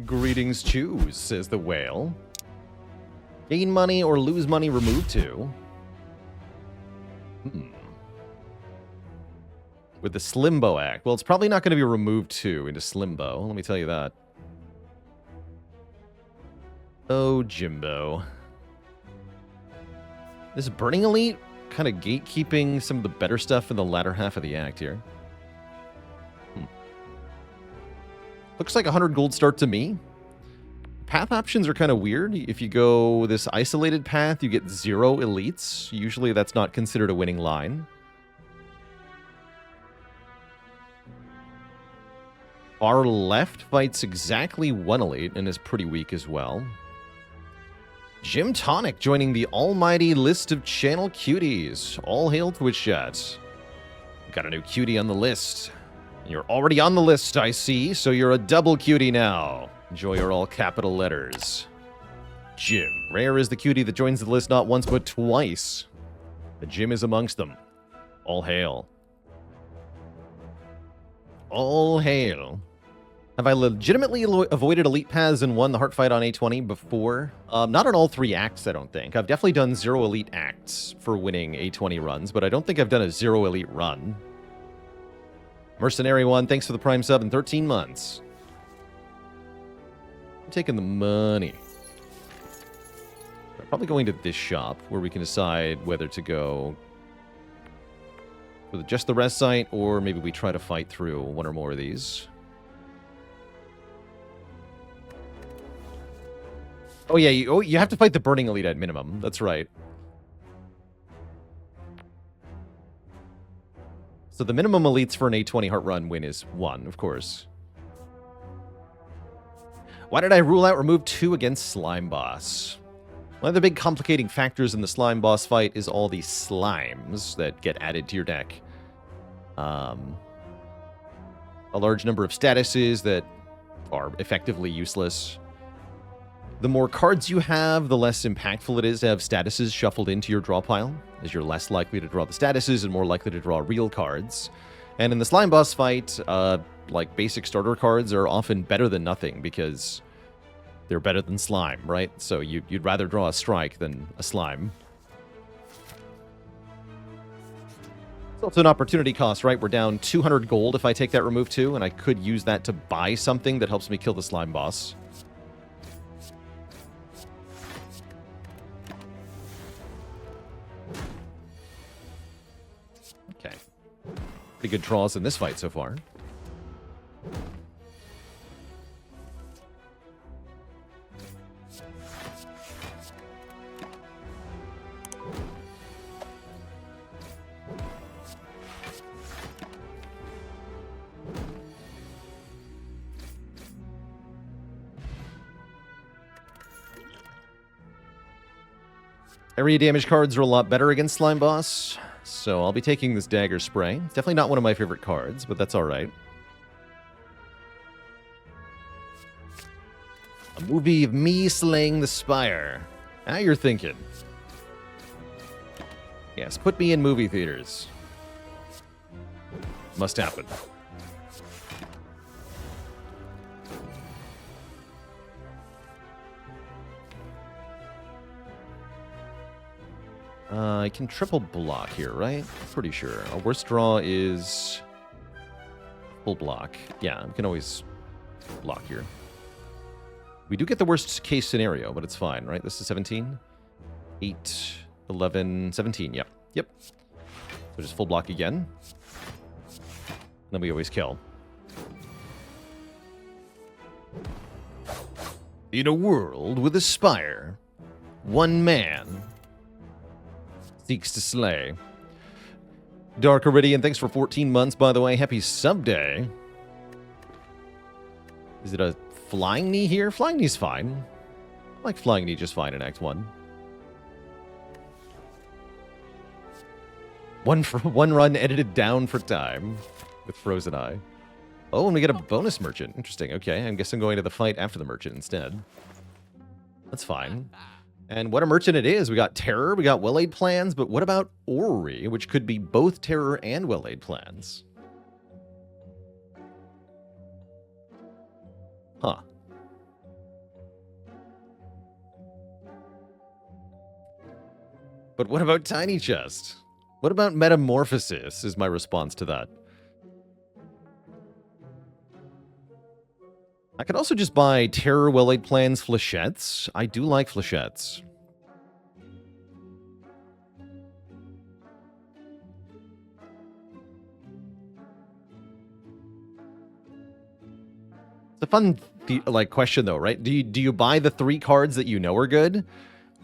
Greetings choose, says the whale. Gain money or lose money, remove 2. With the Slimbo Act. Well, it's probably not going to be remove 2 into Slimbo. Let me tell you that. Oh, Jimbo. This Burning Elite kind of gatekeeping some of the better stuff in the latter half of the act here. Looks like 100 gold start to me. Path options are kind of weird. If you go this isolated path, you get 0 elites. Usually that's not considered a winning line. Far left fights exactly 1 elite and is pretty weak as well. Jim Tonic joining the almighty list of channel cuties. All hail Twitch chat. Got a new cutie on the list. You're already on the list, I see, so you're a double cutie now. Enjoy your all capital letters. Jim. Rare is the cutie that joins the list not once but twice. The Jim is amongst them. All hail. All hail. Have I legitimately avoided elite paths and won the heart fight on A20 before? Not on all 3 acts, I don't think. I've definitely done 0 elite acts for winning A20 runs, but I don't think I've done a 0 elite run. Mercenary 1, thanks for the Prime sub in 13 months. I'm taking the money. I'm probably going to this shop where we can decide whether to go with just the rest site or maybe we try to fight through 1 or more of these. Oh yeah, you have to fight the Burning Elite at minimum. That's right. So the minimum elites for an A20 heart run win is 1, of course. Why did I rule out remove 2 against Slime Boss? One of the big complicating factors in the Slime Boss fight is all the slimes that get added to your deck. A large number of statuses that are effectively useless. The more cards you have, the less impactful it is to have statuses shuffled into your draw pile, as you're less likely to draw the statuses and more likely to draw real cards. And in the Slime Boss fight, like basic starter cards are often better than nothing because they're better than slime, right? So you'd rather draw a strike than a slime. It's also an opportunity cost, right? We're down 200 gold if I take that remove 2, and I could use that to buy something that helps me kill the Slime Boss. Okay. Pretty good draws in this fight so far. Area damage cards are a lot better against Slime Boss, so I'll be taking this Dagger Spray. It's definitely not one of my favorite cards, but that's alright. A movie of me slaying the Spire. Now you're thinking. Yes, put me in movie theaters. Must happen. I can triple block here, right? Pretty sure. Our worst draw is full block. Yeah, we can always block here. We do get the worst case scenario, but it's fine, right? This is 17? 8, 11, 17, yep. Yep. So just full block again. Then we always kill. In a world with a spire, one man seeks to slay. Dark Iridian, thanks for 14 months, by the way. Happy sub day. Is it a Flying Knee here? Flying Knee's fine. I like Flying Knee just fine in Act 1. One run edited down for time with Frozen Eye. Oh, and we get a bonus merchant. Interesting. Okay, I guess I'm going to the fight after the merchant instead. That's fine. And what a merchant it is. We got Terror, we got Well-Laid Plans, but what about Orrery, which could be both Terror and Well-Laid Plans? Huh. But what about Tiny Chest? What about Metamorphosis is my response to that. I could also just buy Terror Well-Laid Plans Flechettes. I do like Flechettes. It's a fun question though, right? Do you buy the 3 cards that you know are good,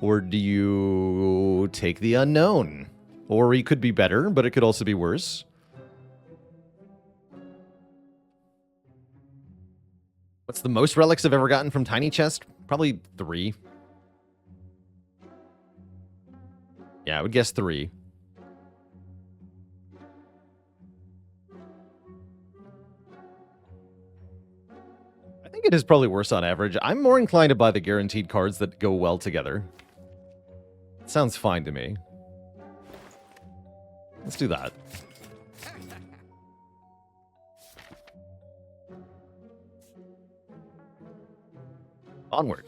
or do you take the unknown? Or he could be better, but it could also be worse. What's the most relics I've ever gotten from Tiny Chest? Probably 3. Yeah, I would guess 3. I think it is probably worse on average. I'm more inclined to buy the guaranteed cards that go well together. It sounds fine to me. Let's do that. Onward.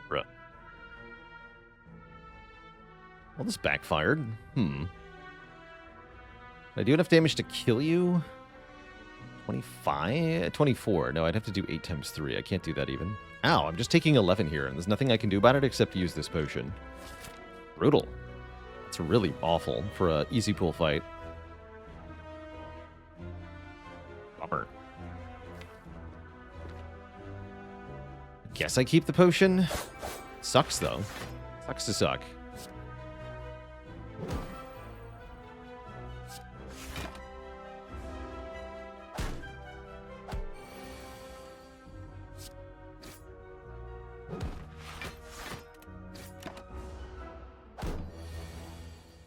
Bruh. Well, this backfired. Did I do enough damage to kill you? 25? 24. No, I'd have to do 8 times 3. I can't do that even. Ow, I'm just taking 11 here, and there's nothing I can do about it except use this potion. Brutal. It's really awful for an easy pool fight. Bummer. Guess I keep the potion. Sucks, though. Sucks to suck.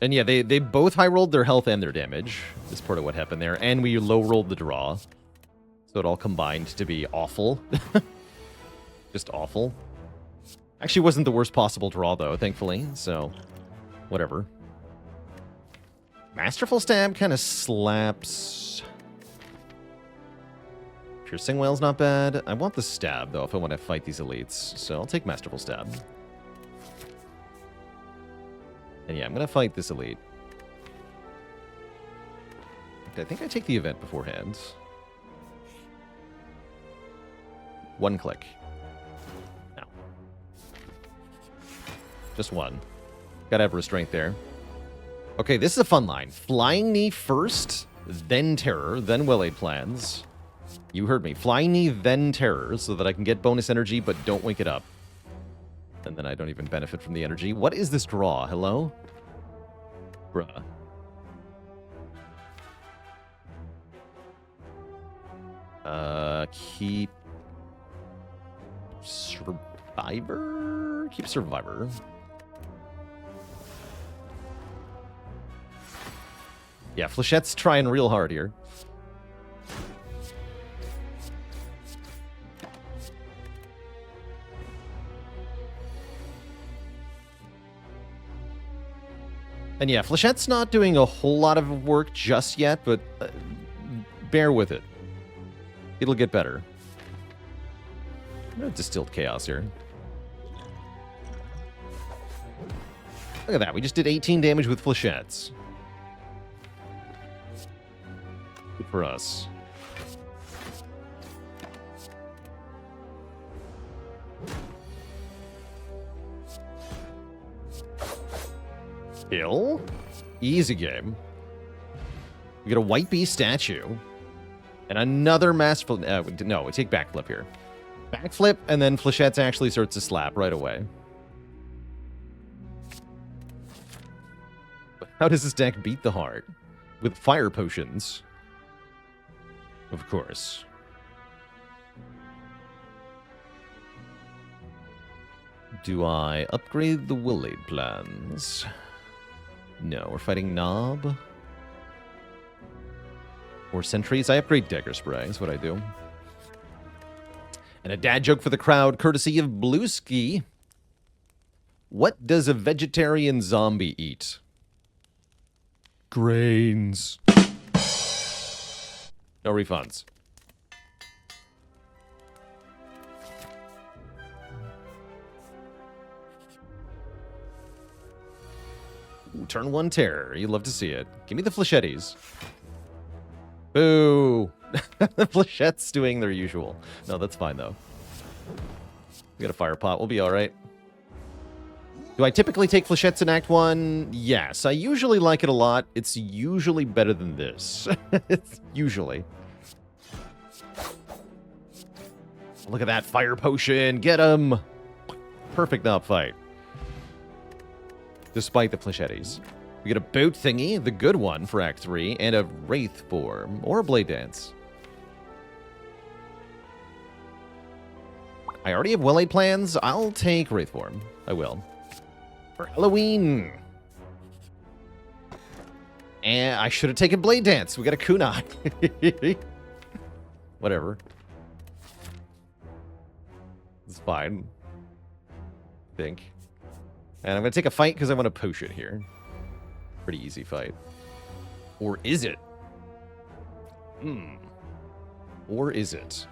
And yeah, they both high-rolled their health and their damage. Is part of what happened there. And we low-rolled the draw. So it all combined to be awful. Just awful. Actually wasn't the worst possible draw, though, thankfully. So, whatever. Masterful Stab kind of slaps. Piercing Wail's not bad. I want the Stab, though, if I want to fight these elites. So I'll take Masterful Stab. And yeah, I'm going to fight this elite. I think I take the event beforehand. 1 click. No. Just 1. Gotta have restraint there. Okay, this is a fun line. Flying Knee first, then Terror, then Well-Laid Plans. You heard me. Flying Knee, then Terror, so that I can get bonus energy, but don't wake it up. And then I don't even benefit from the energy. What is this draw? Hello? Bruh. Keep... Survivor? Keep Survivor. Yeah, Flechette's trying real hard here. And yeah, Flechette's not doing a whole lot of work just yet, but bear with it. It'll get better. Distilled Chaos here. Look at that, we just did 18 damage with Flechettes. Good for us. Kill. Easy game. We get a White Bee statue. And another masterful... no, we take backflip here. Backflip, and then Flechette's actually starts to slap right away. How does this deck beat the heart? With fire potions. Of course. Do I upgrade the Well-Laid Plans? No, we're fighting Knob. Or Sentries. I upgrade Dagger Spray, is what I do. And a dad joke for the crowd, courtesy of Blueski. What does a vegetarian zombie eat? Grains. No refunds. turn 1 terror. You love to see it. Give me the flechettes. Boo! The flechettes doing their usual. No, that's fine, though. We got a fire pot. We'll be alright. Do I typically take flechettes in Act 1? Yes. I usually like it a lot. It's usually better than this. It's usually. Look at that fire potion. Get him! Perfect knob fight. Despite the flechettes. We get a boat thingy, the good one for Act 3, and a wraith form, or a blade dance. I already have well-laid plans. I'll take wraith form. I will. For Halloween. And I should have taken blade dance. We got a kunai. Whatever. It's fine. I think. And I'm going to take a fight because I want to potion here. Pretty easy fight. Or is it? Or is it?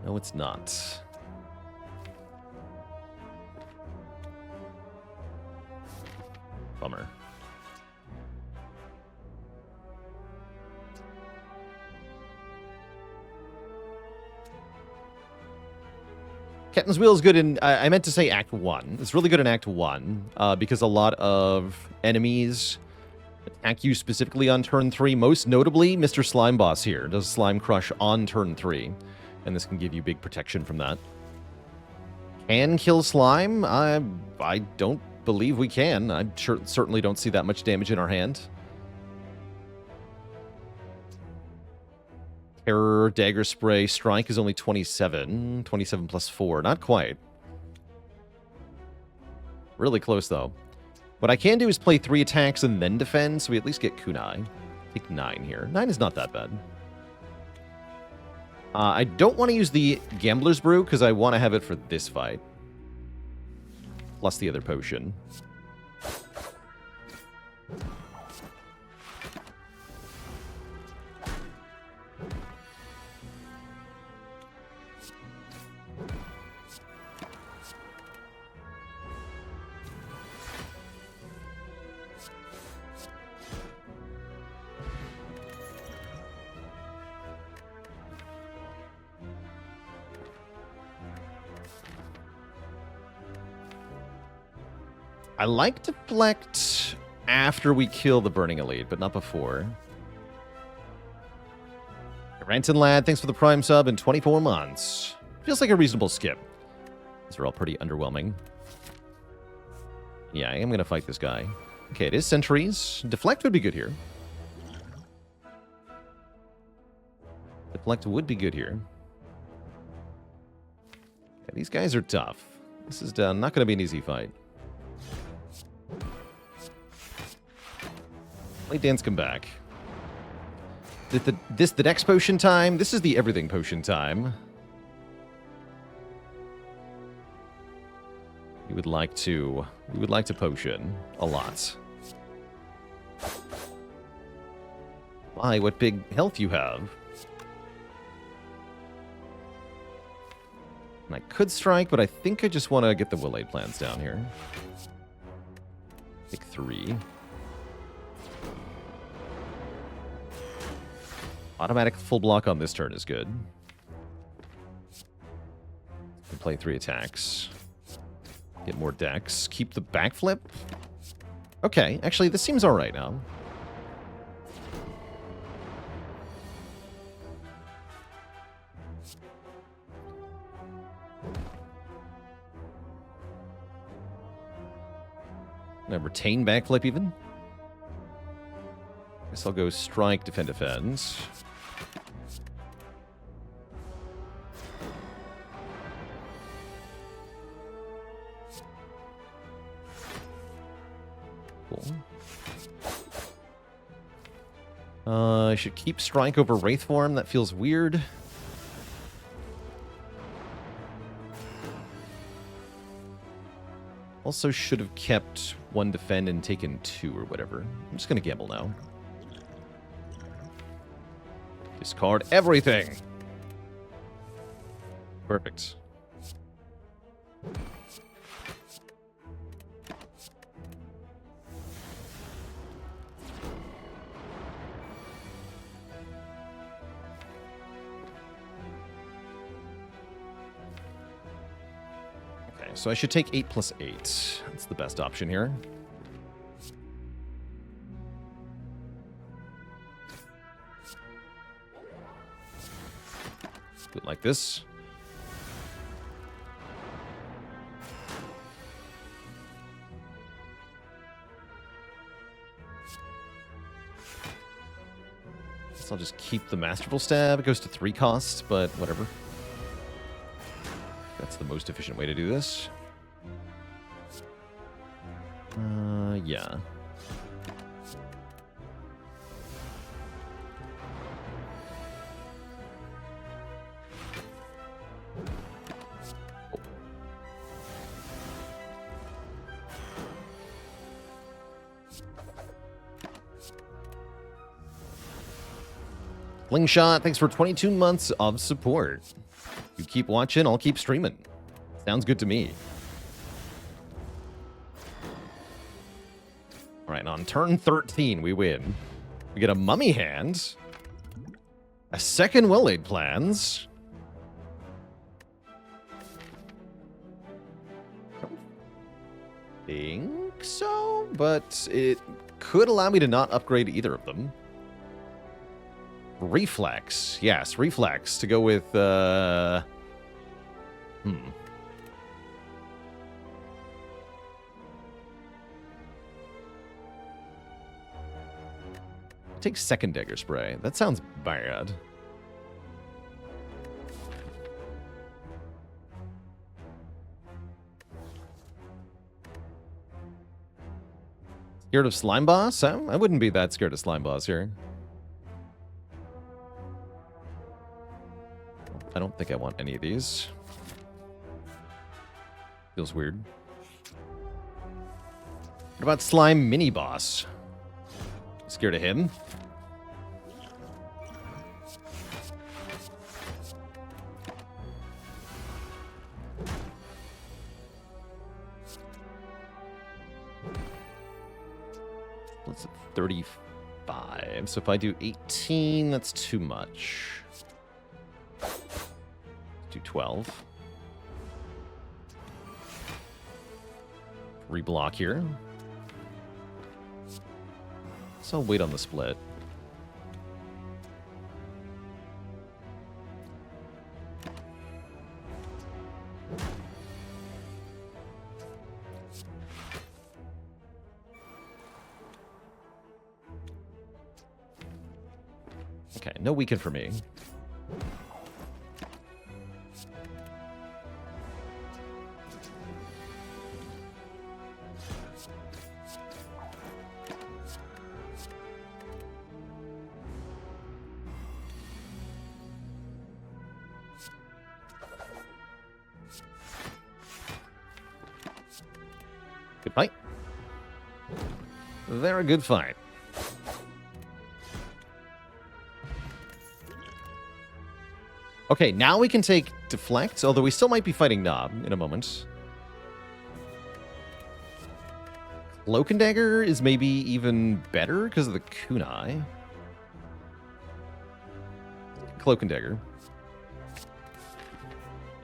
No, it's not. Bummer. Captain's Wheel is good in... I meant to say Act 1. It's really good in Act 1, because a lot of enemies attack you specifically on turn 3. Most notably, Mr. Slime Boss here does Slime Crush on turn 3. And this can give you big protection from that. Can kill slime? I don't believe we can. I certainly don't see that much damage in our hand. Terror, Dagger Spray, Strike is only 27. 27 plus 4. Not quite. Really close, though. What I can do is play 3 attacks and then defend, so we at least get kunai. Take 9 here. 9 is not that bad. I don't want to use the Gambler's Brew, because I want to have it for this fight. Plus the other potion. I like to deflect after we kill the Burning Elite, but not before. Ranton Lad, thanks for the Prime sub in 24 months. Feels like a reasonable skip. These are all pretty underwhelming. Yeah, I am going to fight this guy. Okay, it is sentries. Deflect would be good here. Deflect would be good here. Yeah, these guys are tough. This is not going to be an easy fight. Blade Dance come back. The next potion time? This is the everything potion time. We would like to potion a lot. My, what big health you have. And I could strike, but I think I just want to get the well-laid plans down here. Take 3. Automatic full block on this turn is good. Can play 3 attacks. Get more decks. Keep the backflip. Okay, actually, this seems alright now. Can I retain backflip even? Guess I'll go strike, defend, defend. Cool. I should keep strike over wraith form. That feels weird. Also should have kept 1 defend and taken 2 or whatever. I'm just going to gamble now. Discard everything. Perfect. Okay, so I should take 8 plus 8. That's the best option here. Do it like this. So I'll just keep the Masterful Stab. It goes to 3 cost, but whatever. That's the most efficient way to do this. Yeah. Slingshot, thanks for 22 months of support. You keep watching, I'll keep streaming. Sounds good to me. All right, on turn 13, we win. We get a Mummy Hand, a second Well-Laid Plans. I don't think so, but it could allow me to not upgrade either of them. Reflex. Yes, Reflex to go with, Take second Dagger Spray. That sounds bad. Scared of Slime Boss? I wouldn't be that scared of Slime Boss here. I don't think I want any of these. Feels weird. What about Slime Mini Boss? Scared of him? Let's 35. So if I do 18, that's too much. Do 12. Reblock here. So I'll wait on the split. Okay, no weaken for me. Good fight. Very good fight. Okay, now we can take Deflect, although we still might be fighting Knob in a moment. Cloak and Dagger is maybe even better because of the Kunai. Cloak and Dagger.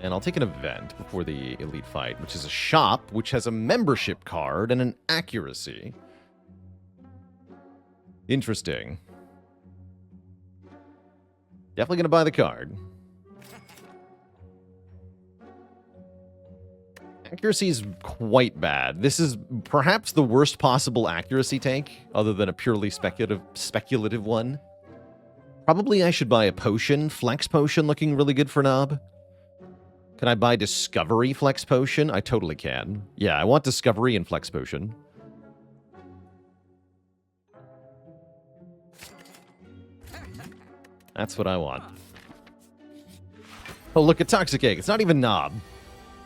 And I'll take an event before the elite fight, which is a shop, which has a membership card and an accuracy. Interesting. Definitely going to buy the card. Accuracy is quite bad. This is perhaps the worst possible accuracy tank, other than a purely speculative one. Probably I should buy a potion. Flex Potion looking really good for Knob. Can I buy Discovery Flex Potion? I totally can. Yeah, I want Discovery and Flex Potion. That's what I want. Oh, look at Toxic Egg. It's not even Knob.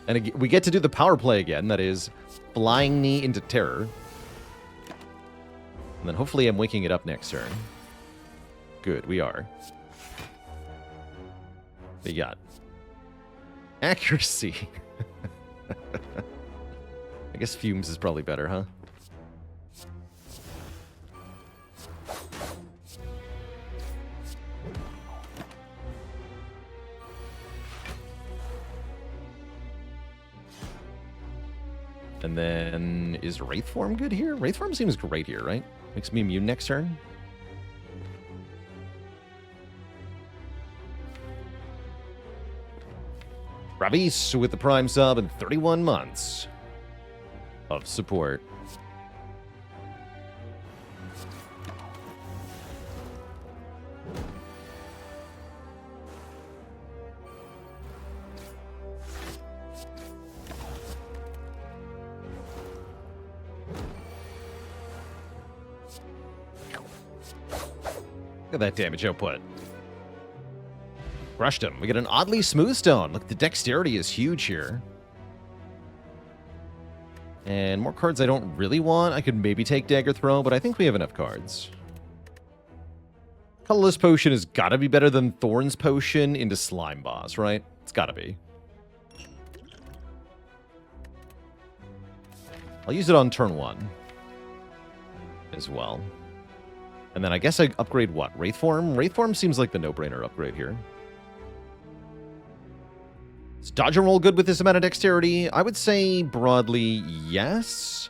And we get to do the power play again. That is flying me into terror. And then hopefully I'm waking it up next turn. Good, we are. We got accuracy. I guess fumes is probably better, huh? And then, is Wraithform good here? Wraithform seems great here, right? Makes me immune next turn. Ravis with the Prime sub and 31 months of support. Look at that damage output. Crushed him. We get an oddly smooth stone. Look, the dexterity is huge here. And more cards I don't really want. I could maybe take Dagger Throw, but I think we have enough cards. Colorless Potion has got to be better than Thorn's Potion into Slime Boss, right? It's got to be. I'll use it on turn 1 as well. And then I guess I upgrade what? Wraithform? Wraithform seems like the no-brainer upgrade here. Is dodge and roll good with this amount of dexterity? I would say broadly yes.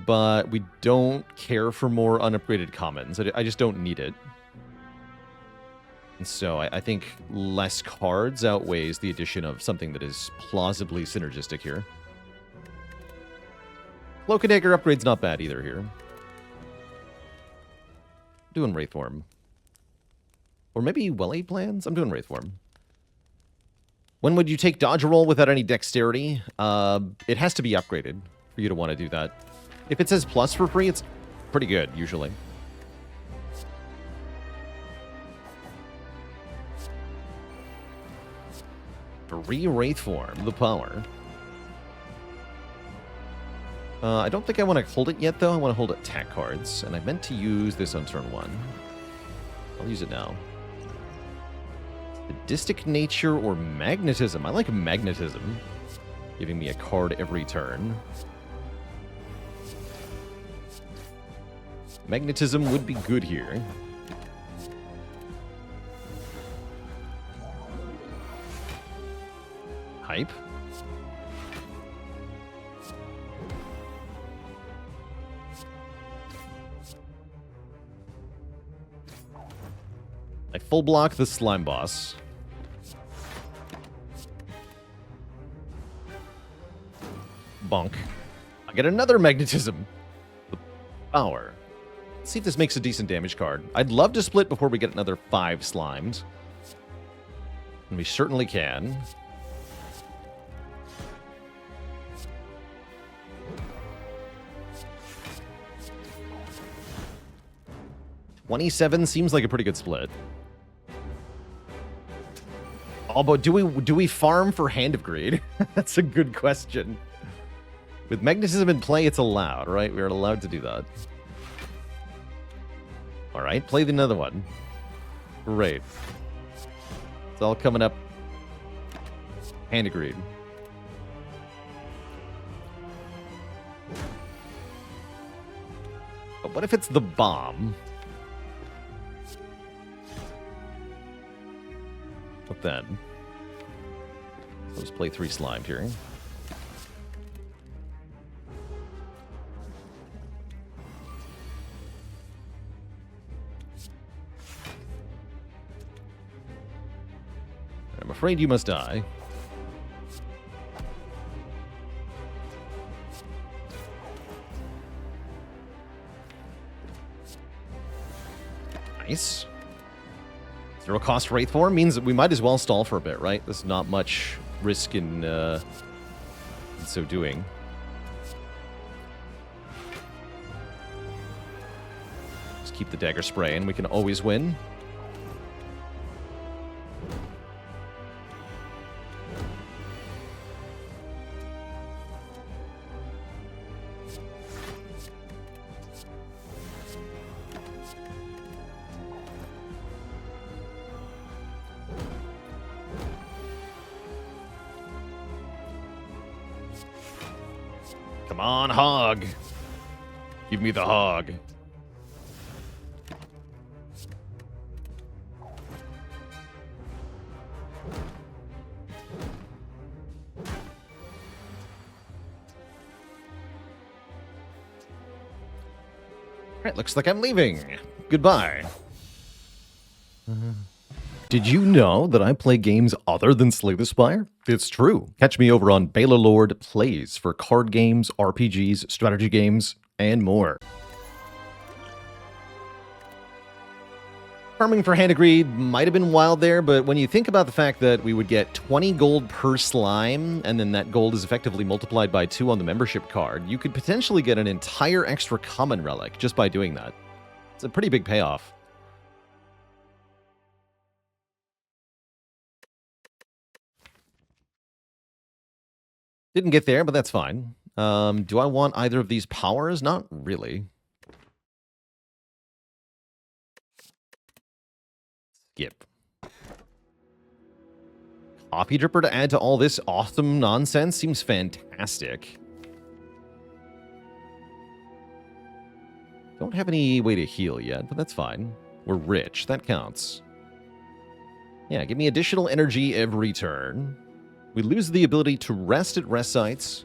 But we don't care for more unupgraded commons. I just don't need it. And so I think less cards outweighs the addition of something that is plausibly synergistic here. Cloak and Dagger upgrade's not bad either here. Doing Wraithform. Or maybe Well-Aid plans? I'm doing Wraithform. When would you take dodge roll without any dexterity? It has to be upgraded for you to want to do that. If it says plus for free, it's pretty good, usually. Free Wraithform, the power. I don't think I want to hold it yet, though. I want to hold attack cards. And I meant to use this on turn 1. I'll use it now. Sadistic Nature or Magnetism. I like Magnetism. Giving me a card every turn. Magnetism would be good here. Hype. I full block the Slime Boss. Bonk. I get another Magnetism. The power. Let's see if this makes a decent damage card. I'd love to split before we get another 5 slimed. And we certainly can. $27 seems like a pretty good split. Oh, but do we farm for Hand of Greed? That's a good question. With Magnetism in play, it's allowed, right? We're allowed to do that. All right, play another one. Great. It's all coming up. Hand of Greed. But what if it's the bomb? What then? Let's play 3 slimed here. I'm afraid you must die. Nice. Zero cost Wraithform means that we might as well stall for a bit, right? There's not much risk in so doing. Just keep the dagger spray and we can always win. Come on, hog. Give me the hog. Alright, looks like I'm leaving. Goodbye. Did you know that I play games other than Slay the Spire? It's true. Catch me over on Baalorlord Plays for card games, RPGs, strategy games, and more. Farming for Hand of Greed might have been wild there, but when you think about the fact that we would get 20 gold per slime, and then that gold is effectively multiplied by 2 on the membership card, you could potentially get an entire extra common relic just by doing that. It's a pretty big payoff. Didn't get there, but that's fine. Do I want either of these powers? Not really. Skip. Coffee dripper to add to all this awesome nonsense seems fantastic. Don't have any way to heal yet, but that's fine. We're rich. That counts. Yeah, give me additional energy every turn. We lose the ability to rest at rest sites.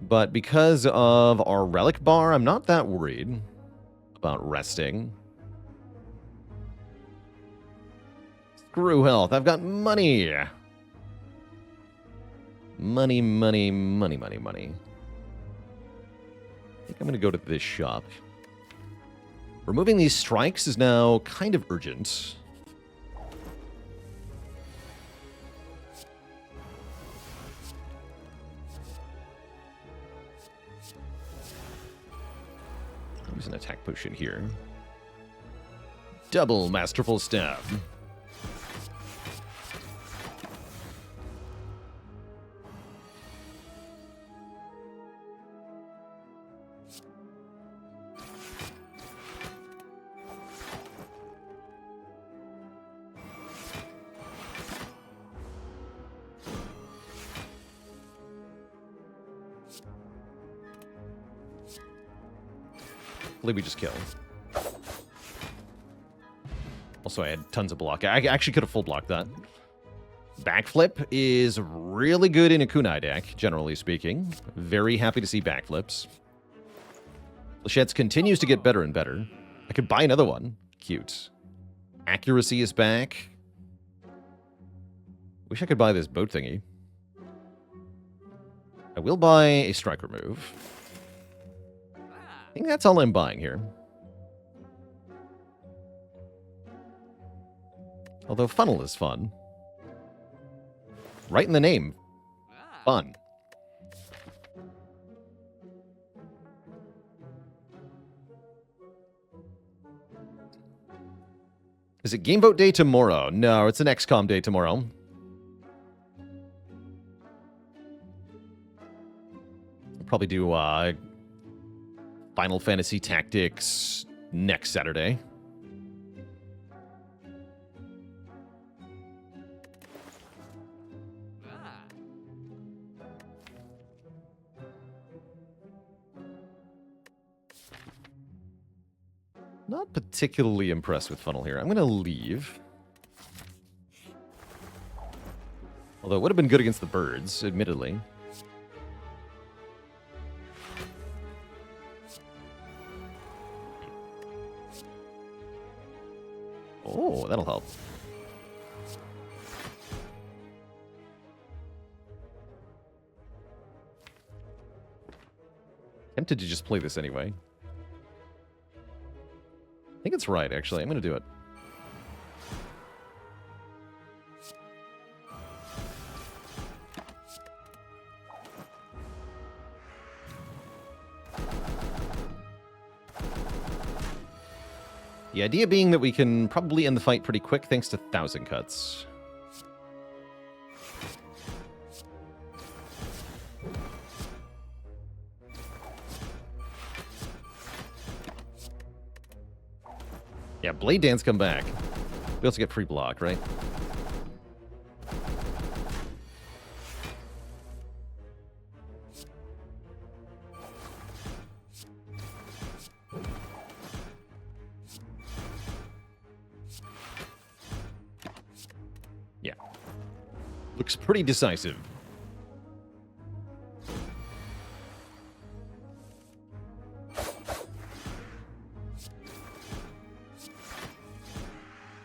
But because of our relic bar, I'm not that worried about resting. Screw health. I've got money. Money, money, money, money, money. I think I'm going to go to this shop. Removing these strikes is now kind of urgent. Use an attack potion here. Double masterful stab. We just killed. Also, I had tons of block. I actually could have full blocked that. Backflip is really good in a kunai deck, generally speaking. Very happy to see backflips. Lachette's continues to get better and better. I could buy another one. Cute. Accuracy is back. Wish I could buy this boat thingy. I will buy a strike remove. I think that's all I'm buying here. Although funnel is fun. Right in the name. Fun. Is it Game Boat Day tomorrow? No, it's an XCOM day tomorrow. I'll probably do Final Fantasy Tactics next Saturday. Not particularly impressed with funnel here. I'm going to leave. Although it would have been good against the birds, admittedly. Oh, that'll help. Tempted to just play this anyway. I think it's right, actually. I'm going to do it. The idea being that we can probably end the fight pretty quick thanks to 1,000 cuts. Yeah, Blade Dance come back. We also get free block, right? Looks pretty decisive.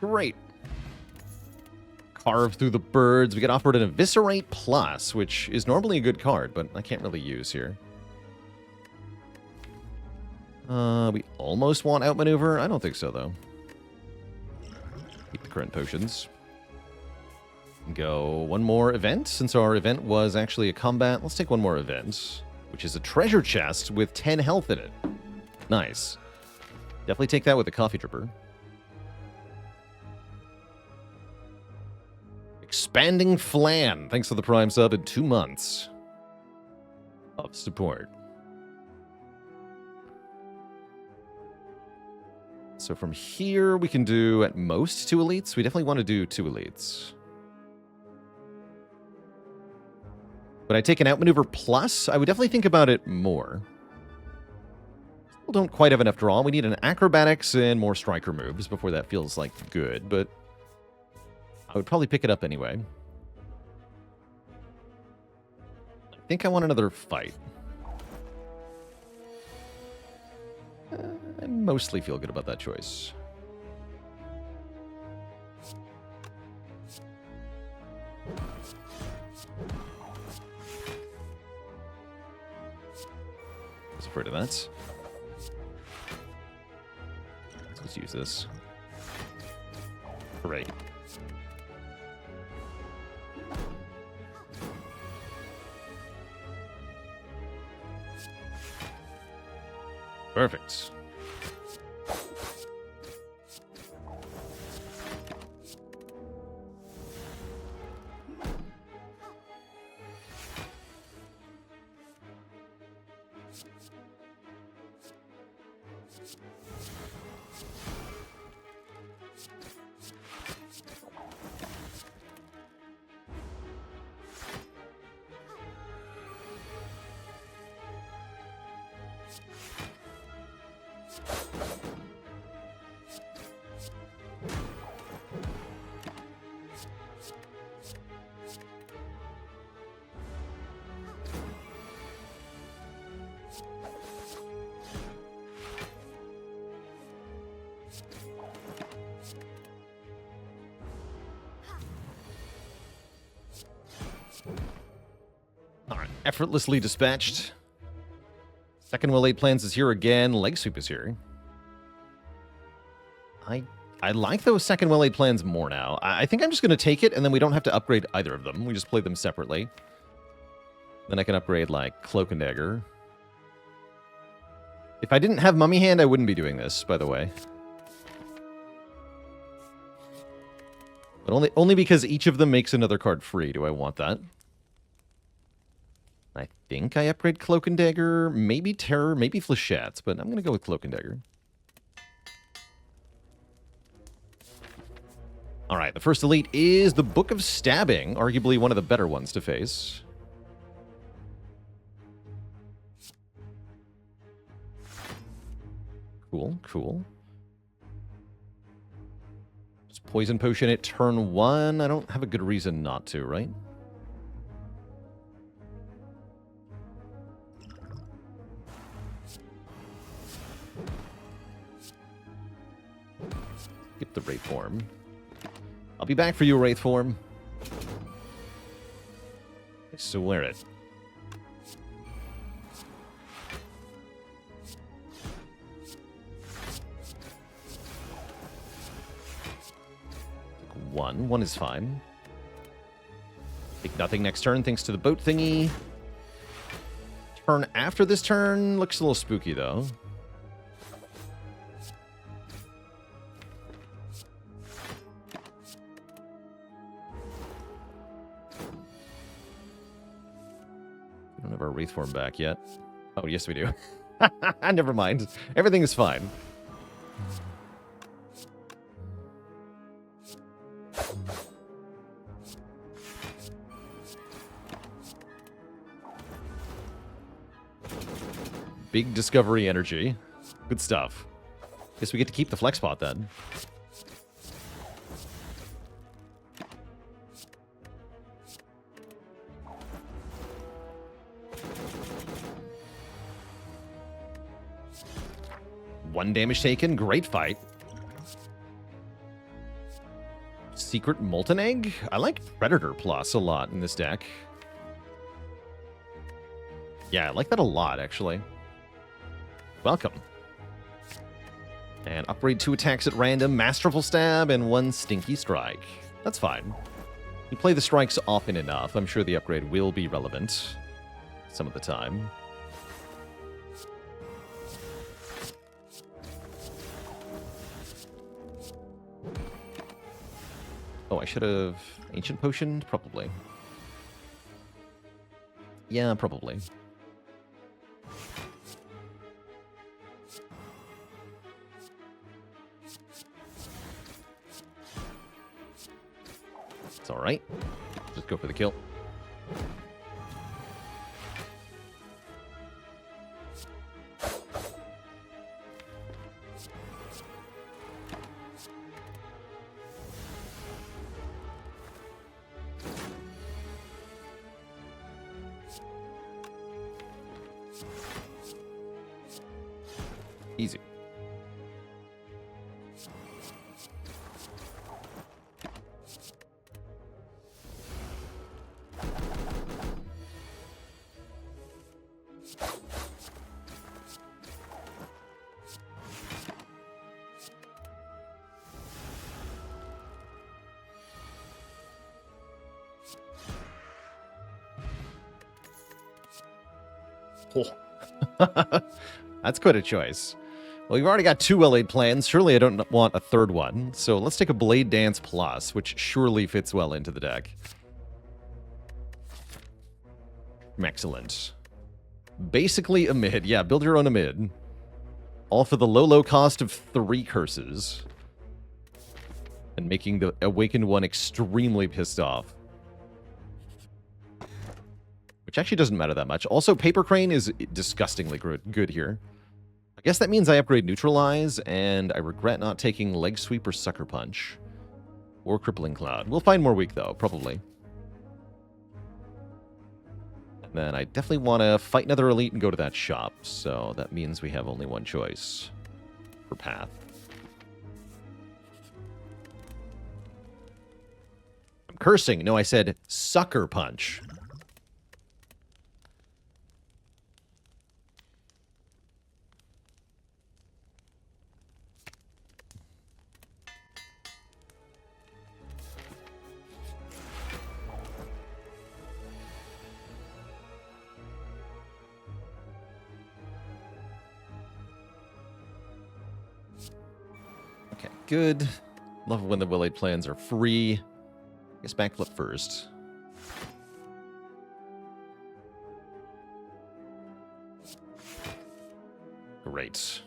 Great. Carve through the birds. We get offered an Eviscerate Plus, which is normally a good card, but I can't really use here. We almost want Outmaneuver. I don't think so, though. Keep the current potions. Go one more event. Since our event was actually a combat, let's take one more event, which is a treasure chest with 10 health in it. Nice. Definitely take that with a coffee dripper. Expanding Flan. Thanks for the Prime sub in 2 months of support. So from here, we can do at most 2 elites. We definitely want to do 2 elites. Would I take an Outmaneuver Plus? I would definitely think about it more. Still don't quite have enough draw. We need an Acrobatics and more Striker moves before that feels like good, but I would probably pick it up anyway. I think I want another fight. I mostly feel good about that choice. I was afraid of that. Let's use this. Great. Perfect. Effortlessly dispatched. Second Will 8 Plans is here again. Leg Sweep is here. I like those Second Will 8 Plans more now. I think I'm just going to take it, and then we don't have to upgrade either of them. We just play them separately. Then I can upgrade, like, Cloak and Dagger. If I didn't have Mummy Hand, I wouldn't be doing this, by the way. But only because each of them makes another card free do I want that. I think I upgrade Cloak and Dagger, maybe Terror, maybe Flechettes, but I'm going to go with Cloak and Dagger. All right, the first elite is the Book of Stabbing, arguably one of the better ones to face. Cool, cool. Just Poison Potion at turn 1. I don't have a good reason not to, right? Get the Wraith form. I'll be back for you, Wraith form. So wear it. One is fine. Take nothing next turn thanks to the boat thingy. Turn after this turn looks a little spooky though. We don't have our Wraith form back yet. Oh, yes we do. Never mind. Everything is fine. Big discovery energy. Good stuff. Guess we get to keep the flex pot then. 1 damage taken. Great fight. Secret Molten Egg? I like Predator Plus a lot in this deck. Yeah, I like that a lot, actually. Welcome. And upgrade 2 attacks at random, Masterful Stab, and 1 Stinky Strike. That's fine. You play the strikes often enough, I'm sure the upgrade will be relevant some of the time. Oh, I should have Ancient Potion? Probably. Yeah, probably. It's alright. Just go for the kill. Easy. Oh. That's quite a choice. Well, you've already got 2 well-laid plans. Surely I don't want a third one. So let's take a Blade Dance Plus, which surely fits well into the deck. Excellent. Basically a mid. Yeah, build your own a mid. All for the low cost of 3 curses. And making the Awakened one extremely pissed off. Which actually doesn't matter that much. Also, Paper Crane is disgustingly good here. I guess that means I upgrade Neutralize, and I regret not taking Leg Sweep or Sucker Punch. Or Crippling Cloud. We'll find more weak, though, probably. And then I definitely want to fight another Elite and go to that shop, so that means we have only one choice for path. I'm cursing. No, I said Sucker Punch. Good. Love when the well-laid plans are free. I guess backflip first. Great.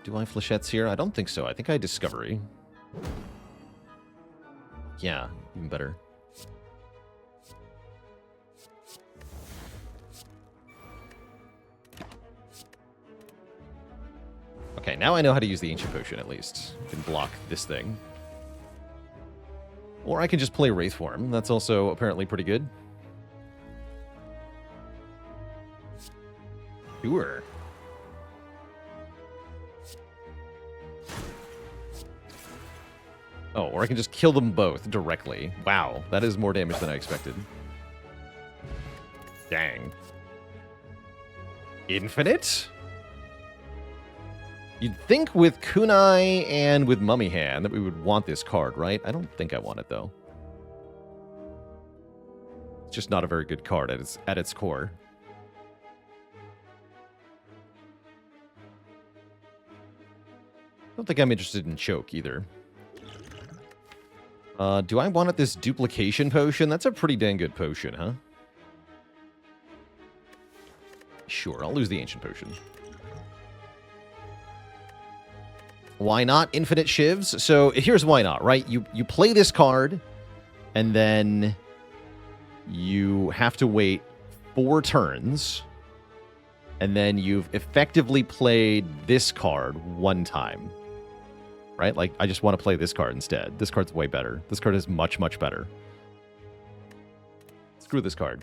Do I have flechettes here? I don't think so. I think I Discovery. Yeah, even better. Okay, now I know how to use the Ancient Potion, at least. I can block this thing. Or I can just play Wraithform. That's also apparently pretty good. Sure. Oh, or I can just kill them both directly. Wow, that is more damage than I expected. Dang. Infinite? You'd think with Kunai and with Mummy Hand that we would want this card, right? I don't think I want it, though. It's just not a very good card at its core. I don't think I'm interested in Choke, either. Do I want this Duplication Potion? That's a pretty dang good potion, huh? Sure, I'll lose the Ancient Potion. Why not Infinite Shivs? So here's why not, right? You play this card, and then you have to wait 4 turns, and then you've effectively played this card 1 time. Right? Like, I just want to play this card instead. This card's way better. This card is much, much better. Screw this card.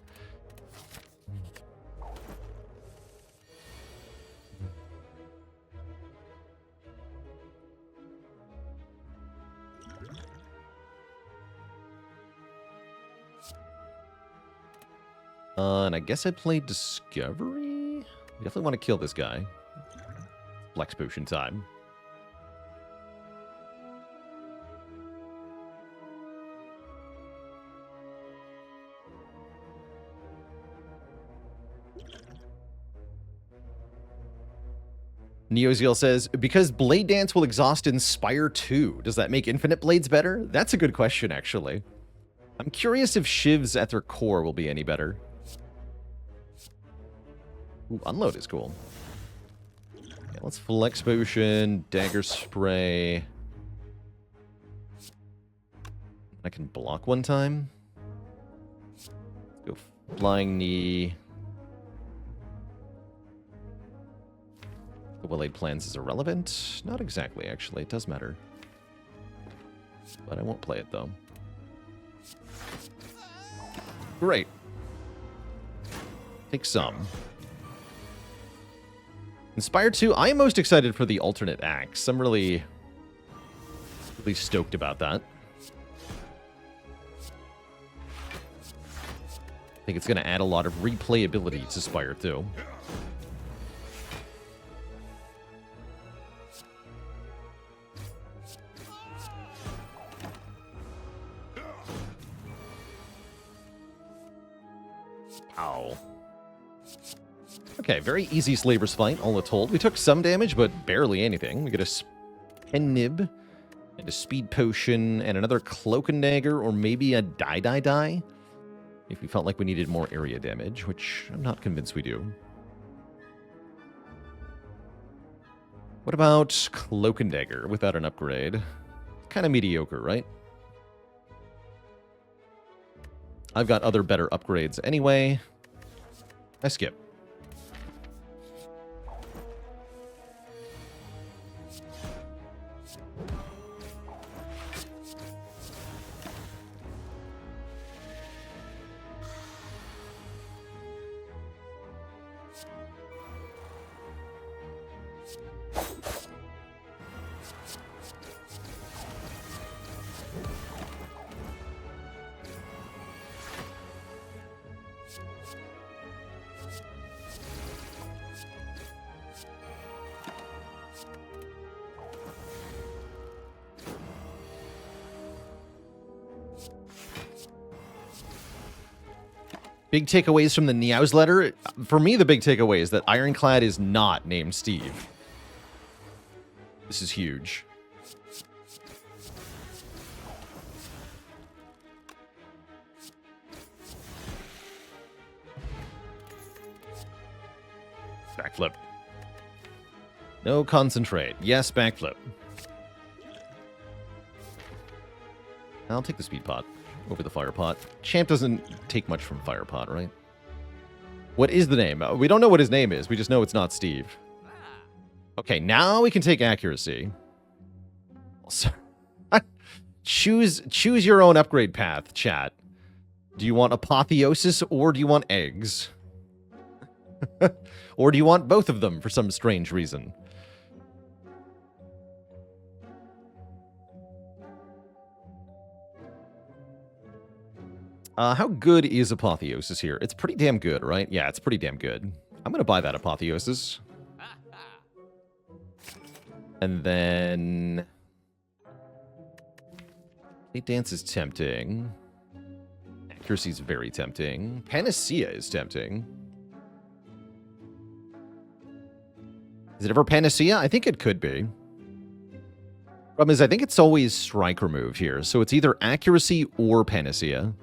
And I guess I played Discovery? Definitely want to kill this guy. Flex potion time. Neozeal says, because Blade Dance will exhaust in Spire 2, does that make Infinite Blades better? That's a good question, actually. I'm curious if Shivs at their core will be any better. Ooh, Unload is cool. Yeah, let's Flex Potion, Dagger Spray. I can block one time. Let's go Flying Knee. The Well-Laid Plans is irrelevant. Not exactly, actually. It does matter. But I won't play it, though. Great. Take some. Inspire 2, I am most excited for the alternate axe. I'm really stoked about that. I think it's going to add a lot of replayability to Spire 2. Ow. Okay, very easy Slaver's fight, all told. We took some damage, but barely anything. We get a Pen Nib, and a Speed Potion, and another Cloak and Dagger, or maybe a Die. If we felt like we needed more area damage, which I'm not convinced we do. What about Cloak and Dagger without an upgrade? Kind of mediocre, right? I've got other better upgrades anyway. I skip. Big takeaways from the newsletter. For me, the big takeaway is that Ironclad is not named Steve. This is huge. Backflip. No concentrate. Yes, backflip. I'll take the speed pot over the fire pot. Champ doesn't take much from fire pot, right? What is the name? We don't know what his name is. We just know it's not Steve. Okay, now we can take accuracy. Also, choose your own upgrade path, chat. Do you want apotheosis or do you want eggs? Or do you want both of them for some strange reason? How good is Apotheosis here? It's pretty damn good, right? Yeah, it's pretty damn good. I'm going to buy that Apotheosis. And then... Fleet Dance is tempting. Accuracy is very tempting. Panacea is tempting. Is it ever Panacea? I think it could be. Problem is, I think it's always strike removed here. So it's either Accuracy or Panacea.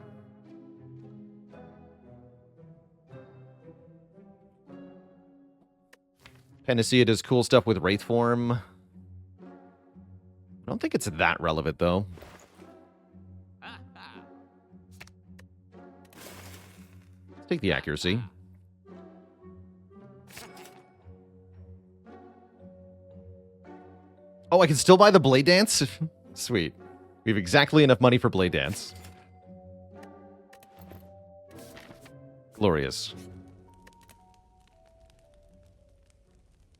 Panacea does cool stuff with Wraith Form. I don't think it's that relevant, though. Let's take the accuracy. Oh, I can still buy the Blade Dance? Sweet. We have exactly enough money for Blade Dance. Glorious.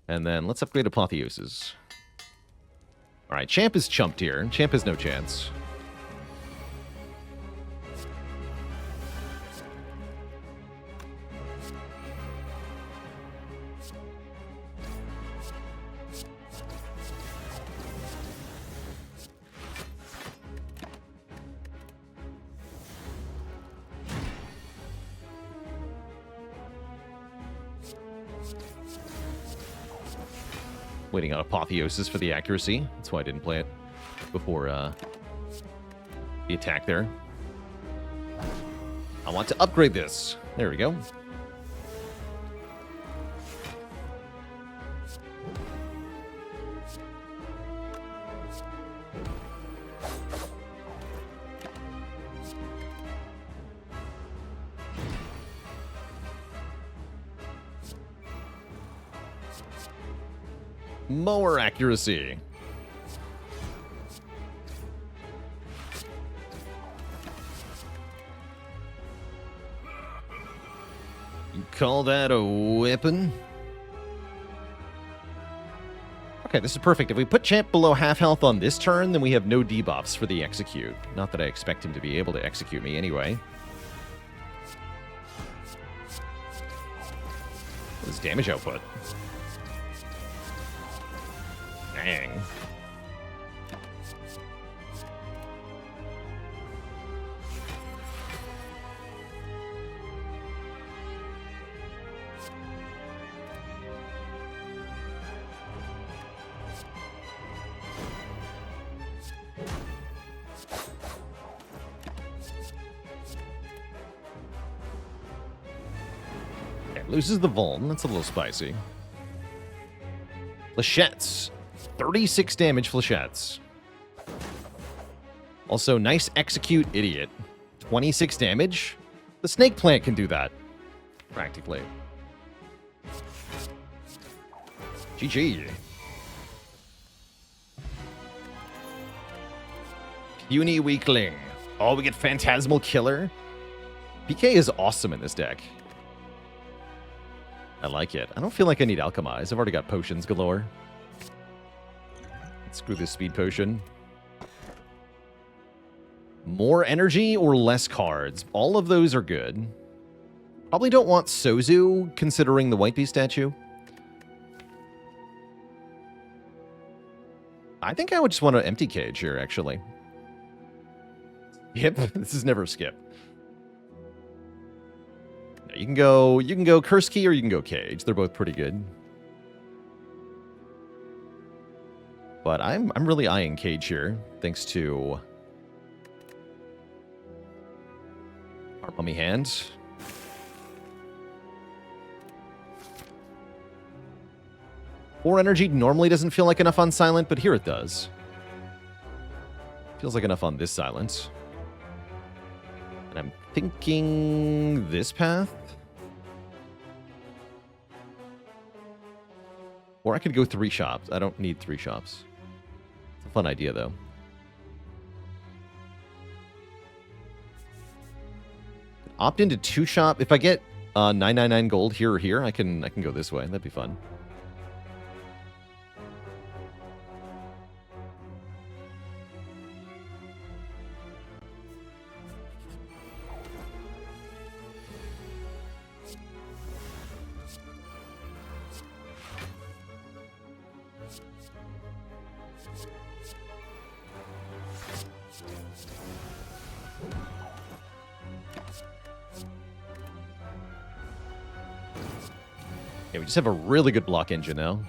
And then let's upgrade Apotheosis. Alright, Champ is chumped here. Champ has no chance. Waiting on Apotheosis for the accuracy. That's why I didn't play it before the attack there. I want to upgrade this. There we go. More accuracy. You call that a weapon? Okay, this is perfect. If we put Champ below half health on this turn, then we have no debuffs for the execute. Not that I expect him to be able to execute me anyway. What is damage output? Dang. Okay, loses the Vuln. That's a little spicy. Flechettes. 36 damage flechettes. Also, nice execute, idiot. 26 damage. The snake plant can do that. Practically. GG. Puny weakling. Oh, we get Phantasmal Killer. PK is awesome in this deck. I like it. I don't feel like I need Alchemize. I've already got potions galore. Screw this speed potion. More energy or less cards. All of those are good. Probably don't want Sozu, considering the White Beast statue. I think I would just want an empty cage here, actually. Yep, this is never a skip. You can go Curse Key or you can go Cage. They're both pretty good. But I'm really eyeing Cage here, thanks to our mummy hand. Four energy normally doesn't feel like enough on Silent, but here it does. Feels like enough on this Silent. And I'm thinking this path? Or I could go 3 shops. I don't need 3 shops. It's a fun idea, though. Opt into 2 shop. If I get 999 gold here or here, I can go this way. That'd be fun. Yeah, we just have a really good block engine now.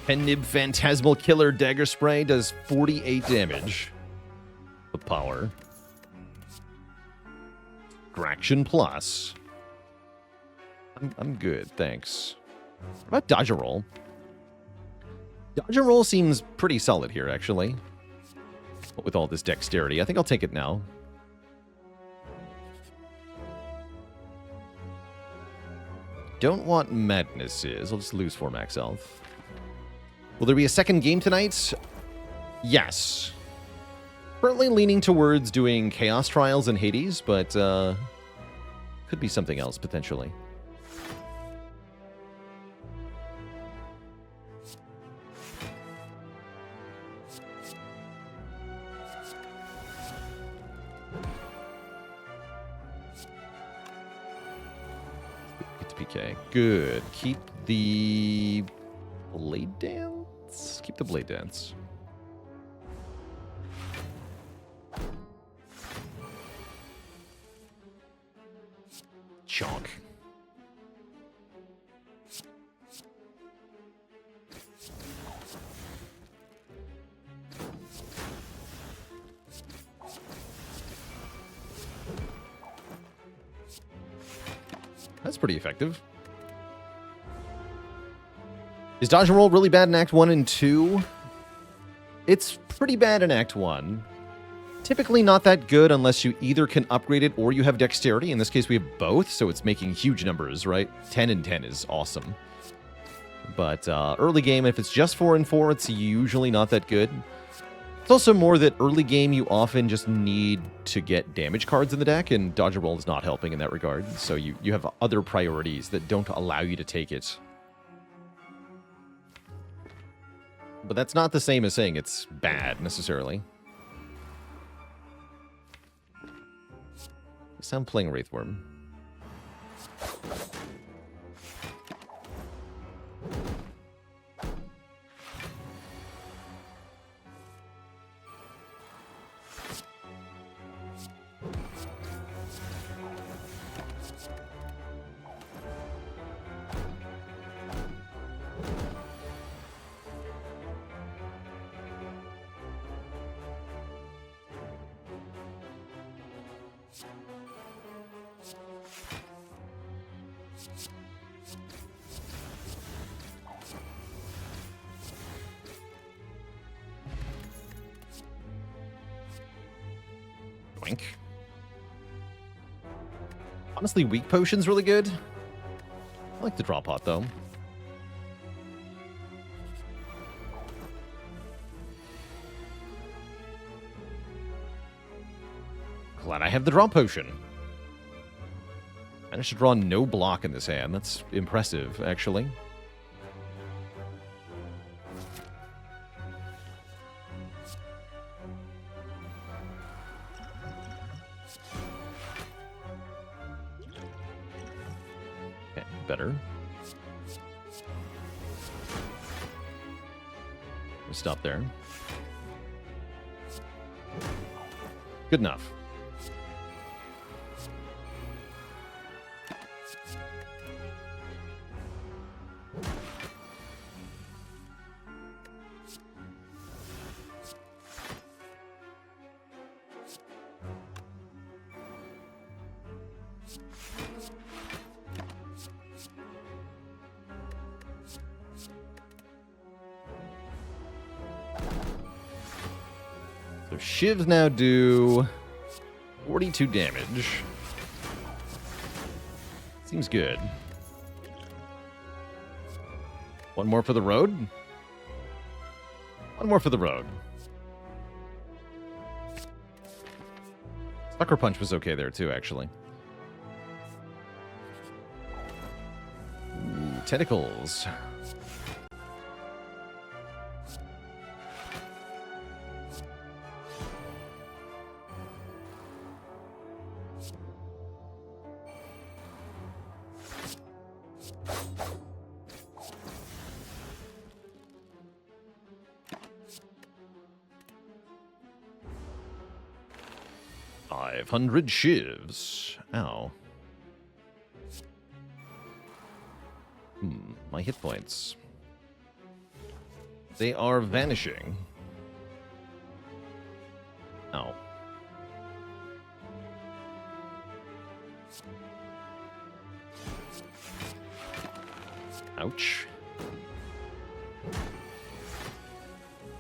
Nib Phantasmal Killer Dagger Spray does 48 damage. The power. Traction Plus. I'm good, thanks. What about Dodge and Roll? Dodge and Roll seems pretty solid here, actually. But with all this dexterity, I think I'll take it now. don't want madnesses. I'll just lose 4 max health. Will there be a second game tonight? Yes. Currently leaning towards doing Chaos Trials and Hades, but could be something else potentially. Get to PK. Good. Keep the Blade Dance? Keep the Blade Dance. Chonk. That's pretty effective. Is dodge and roll really bad in Act 1 and 2? It's pretty bad in Act 1. Typically not that good unless you either can upgrade it or you have dexterity. In this case, we have both, so it's making huge numbers, right? 10 and 10 is awesome. But early game, if it's just 4 and 4, it's usually not that good. It's also more that early game, you often just need to get damage cards in the deck, and dodge and roll is not helping in that regard. So you have other priorities that don't allow you to take it. But that's not the same as saying it's bad, necessarily. So I'm playing Wraithworm. Doink. Honestly, weak potion's really good. I like the draw pot, though. Glad I have the draw potion. Managed to draw no block in this hand. That's impressive, actually. Okay, better. We'll stop there. Good enough. So Shivs now do 42 damage. Seems good. One more for the road. One more for the road. Sucker Punch was okay there too, actually. Ooh, tentacles. $500 Shivs. Ow. My hit points. They are vanishing. Ow. Ouch.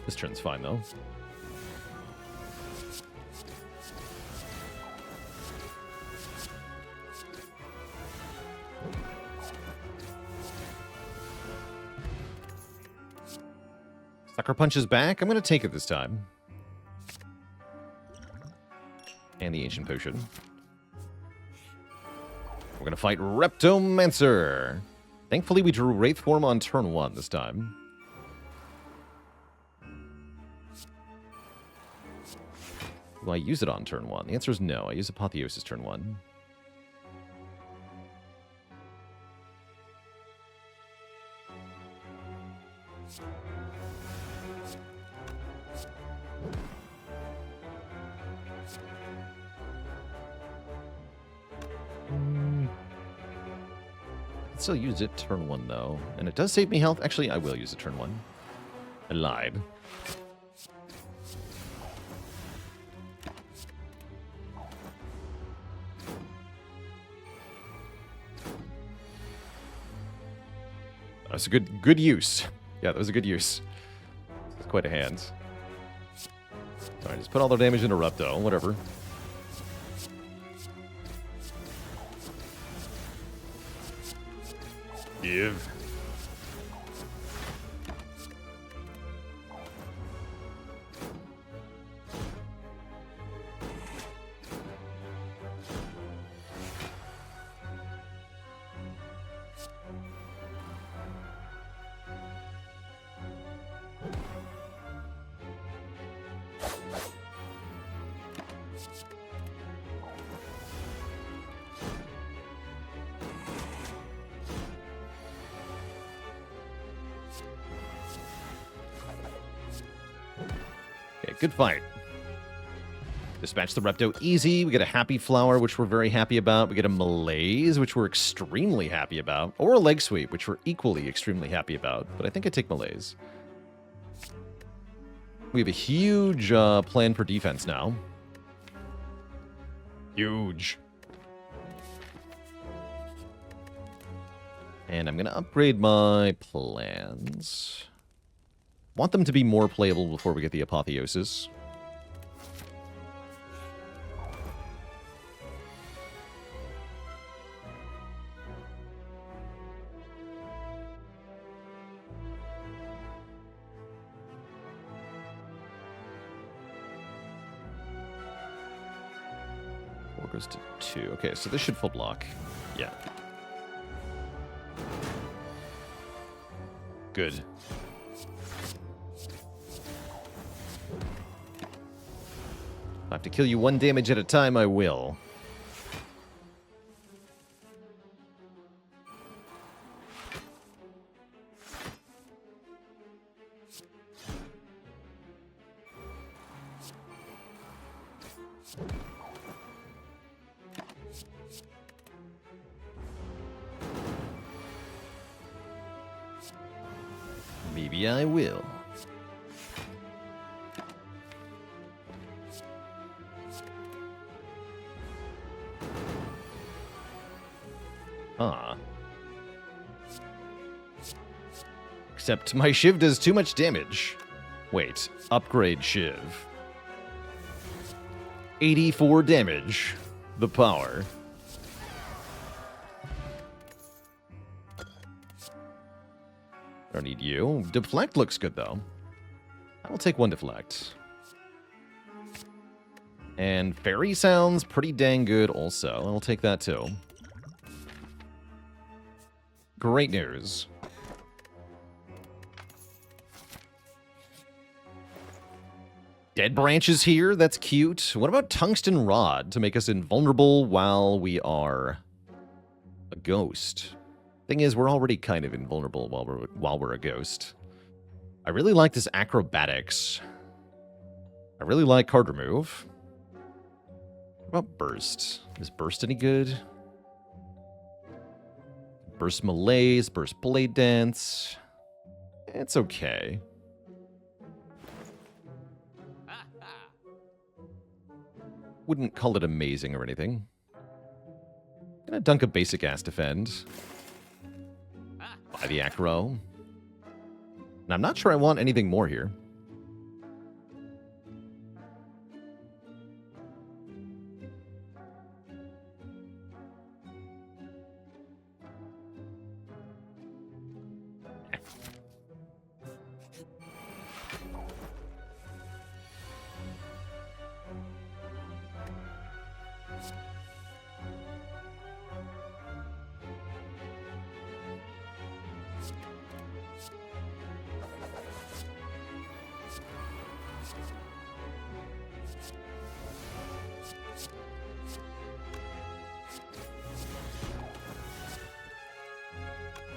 This turn's fine, though. Sucker Punch is back. I'm going to take it this time. And the Ancient Potion. We're going to fight Reptomancer. Thankfully, we drew Wraith Form on turn 1 this time. Do I use it on turn 1? The answer is no. I use Apotheosis turn 1. Still use it turn 1 though, and it does save me health. Actually, I will use it turn 1. I lied. That was a good use. Yeah, that was a good use. That's quite a hand. Alright, just put all their damage into Repto, whatever. Shiv. Okay, good fight. Dispatch the Repto easy. We get a Happy Flower, which we're very happy about. We get a Malaise, which we're extremely happy about. Or a Leg Sweep, which we're equally extremely happy about. But I think I take Malaise. We have a huge plan for defense now. Huge. And I'm going to upgrade my plans. Want them to be more playable before we get the Apotheosis. Four goes to 2. Okay, so this should full block. Yeah. Good. I have to kill you 1 damage at a time, I will. Maybe I will. Except my Shiv does too much damage. Wait, upgrade Shiv. 84 damage. The power. Don't need you. Deflect looks good, though. I will take 1 Deflect. And Fairy sounds pretty dang good also. I'll take that, too. Great news. Dead branches here, that's cute. What about Tungsten Rod to make us invulnerable while we are a ghost? Thing is, we're already kind of invulnerable while we're a ghost. I really like this Acrobatics. I really like card remove. What about Burst? Is Burst any good? Burst Malaise, Burst Blade Dance. It's okay. Wouldn't call it amazing or anything. Gonna dunk a basic ass defend. Buy the acro. And I'm not sure I want anything more here.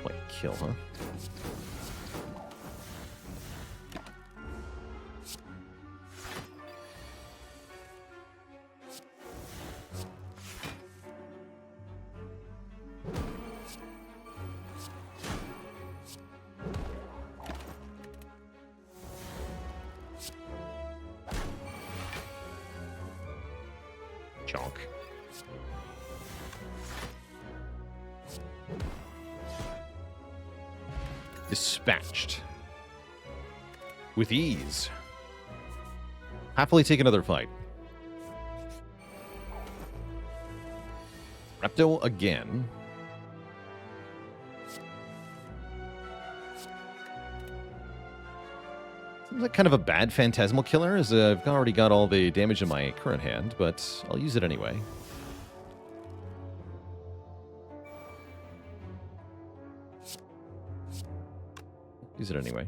Quite kill, huh? Chonk. Dispatched. With ease. Happily take another fight. Repto again. Seems like kind of a bad Phantasmal killer, as I've already got all the damage in my current hand, but I'll use it anyway. Use it anyway.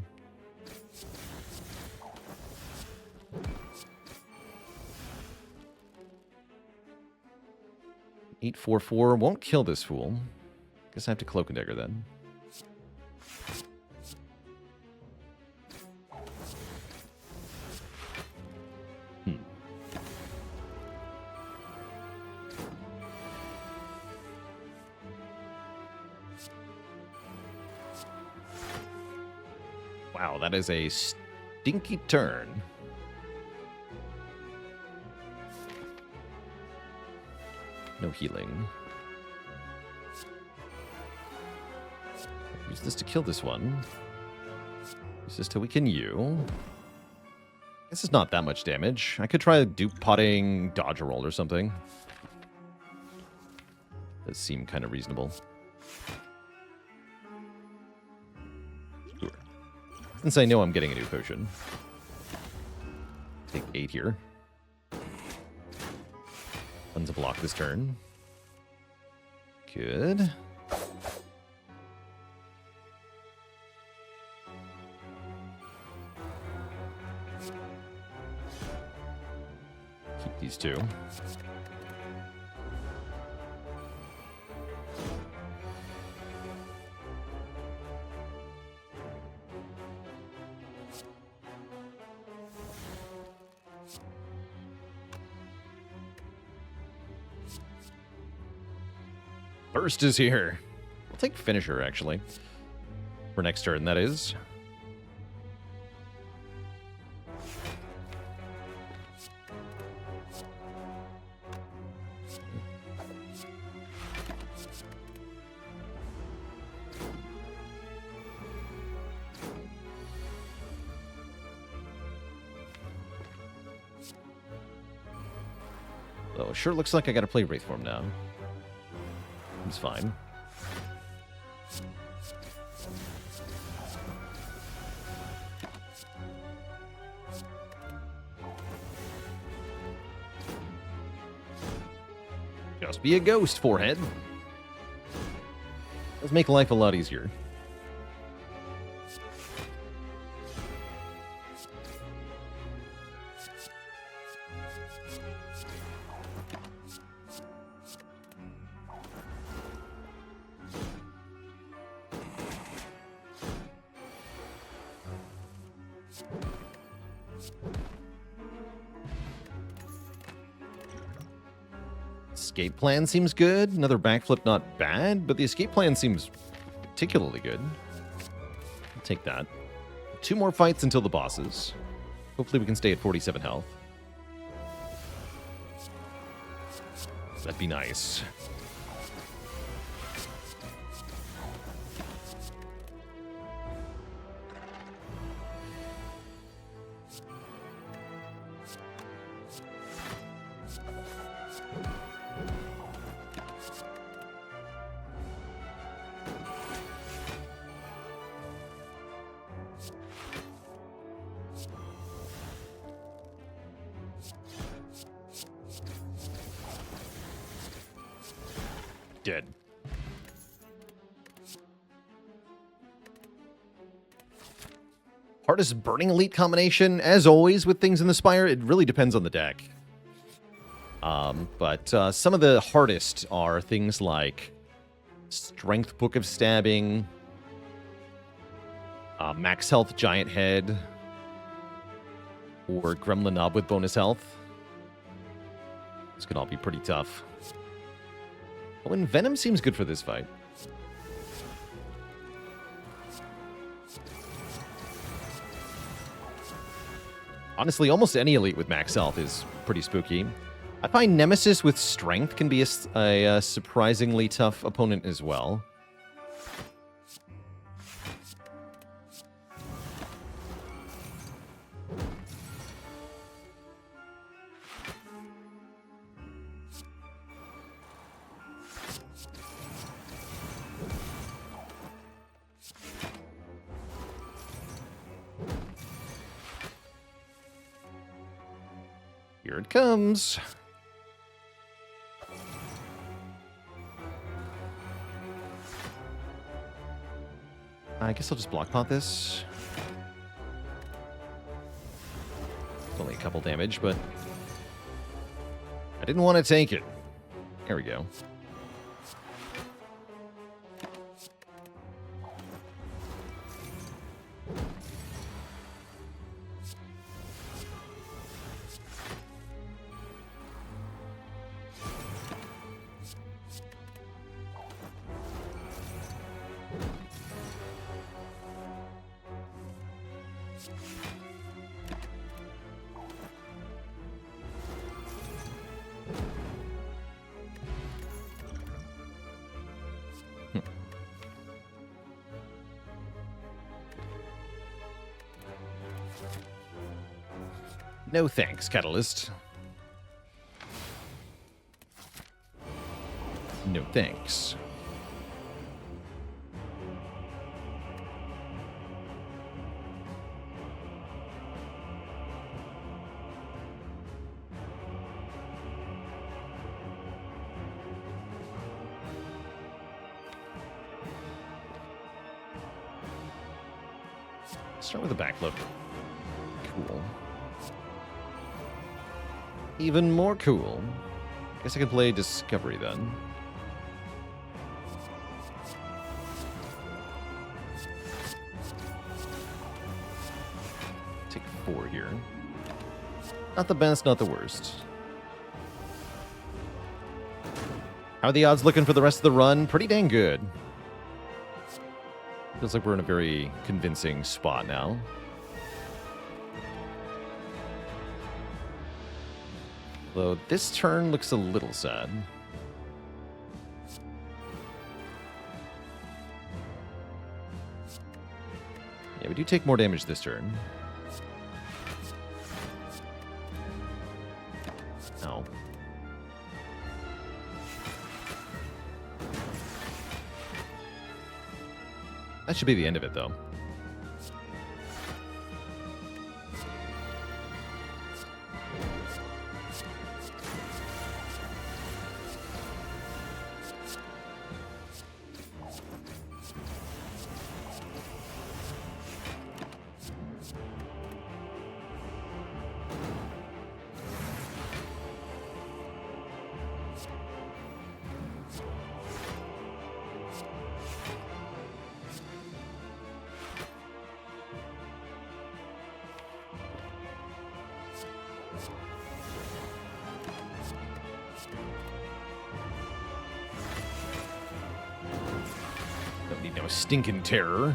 $844 won't kill this fool. Guess I have to Cloak and Dagger then. Wow, that is a stinky turn. No healing. Use this to kill this one. Use this to weaken you. This is not that much damage. I could try dupe potting dodge roll or something. Does seem kind of reasonable. Sure. Since I know I'm getting a new potion. Take 8 here. One to block this turn. Good. Keep these two. Burst is here. I'll take Finisher, actually. For next turn, that is. Oh, sure looks like I gotta play Wraithform now. It's fine. Just be a ghost, forehead. Does make life a lot easier. Escape plan seems good. Another backflip, not bad, but the escape plan seems particularly good. I'll take that. 2 more fights until the bosses. Hopefully we can stay at 47 health. That'd be nice. Dead. Hardest Burning Elite combination, as always with things in the Spire, it really depends on the deck. But some of the hardest are things like Strength Book of Stabbing, Max health giant head. Or Gremlin Knob with bonus health. This could all be pretty tough. Oh, and Venom seems good for this fight. Honestly, almost any elite with max health is pretty spooky. I find Nemesis with strength can be a surprisingly tough opponent as well. Here it comes. I guess I'll just block pot this. It's only a couple damage, but I didn't want to take it. There we go. No thanks, Catalyst. No thanks. Start with the backflip. Cool. Even more cool. Guess I could play Discovery then. Take 4 here. Not the best, not the worst. How are the odds looking for the rest of the run? Pretty dang good. Feels like we're in a very convincing spot now. Though this turn looks a little sad. Yeah, we do take more damage this turn. No. That should be the end of it, though. Don't need no stinking terror.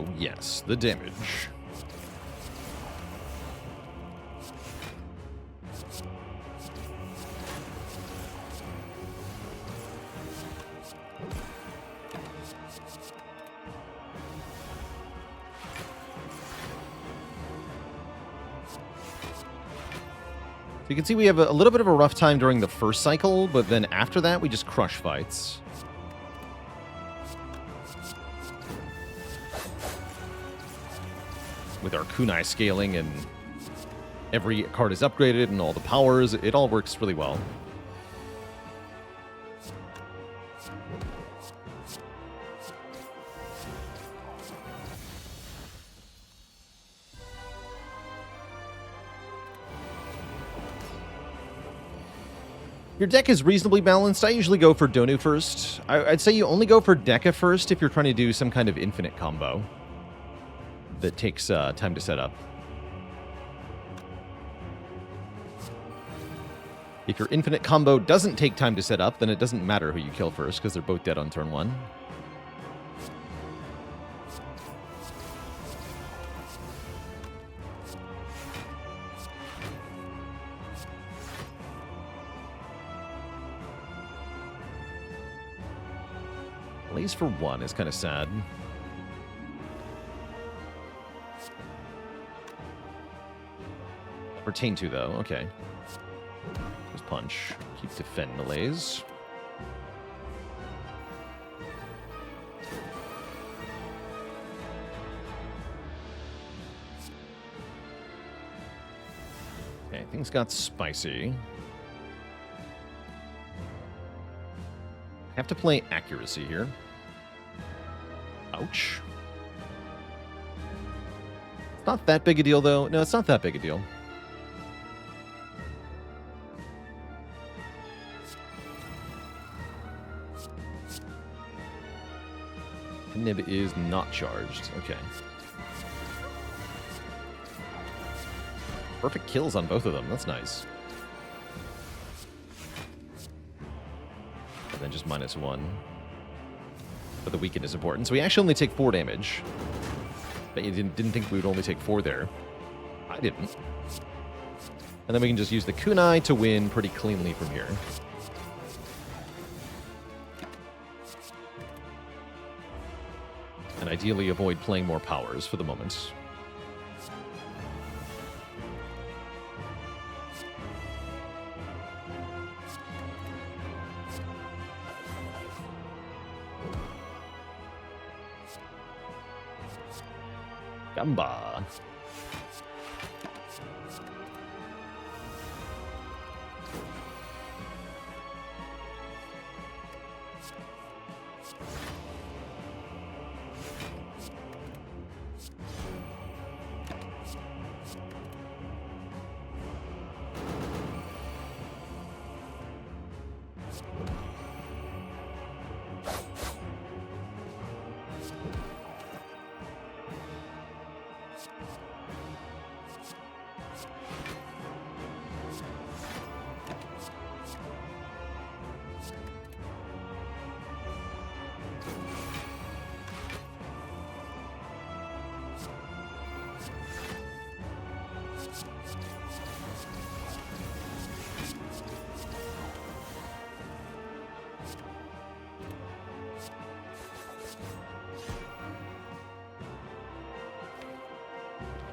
Oh yes, the damage. You can see we have a little bit of a rough time during the first cycle, but then after that, we just crush fights. With our kunai scaling and every card is upgraded and all the powers, it all works really well. Your deck is reasonably balanced. I usually go for Donu first. I'd say you only go for Dekka first if you're trying to do some kind of infinite combo that takes time to set up. If your infinite combo doesn't take time to set up, then it doesn't matter who you kill first, because they're both dead on turn 1. Plays for 1 is kind of sad. Retain 2, though. Okay. Just punch. Keep defend malaise. Okay, things got spicy. Have to play accuracy here. Ouch. It's not that big a deal, though. No, it's not that big a deal. Nib is not charged. Okay. Perfect kills on both of them. That's nice. And then just -1. But the weaken is important. So we actually only take 4 damage. But you didn't think we would only take 4 there. I didn't. And then we can just use the kunai to win pretty cleanly from here. And ideally avoid playing more powers for the moment. Gamba.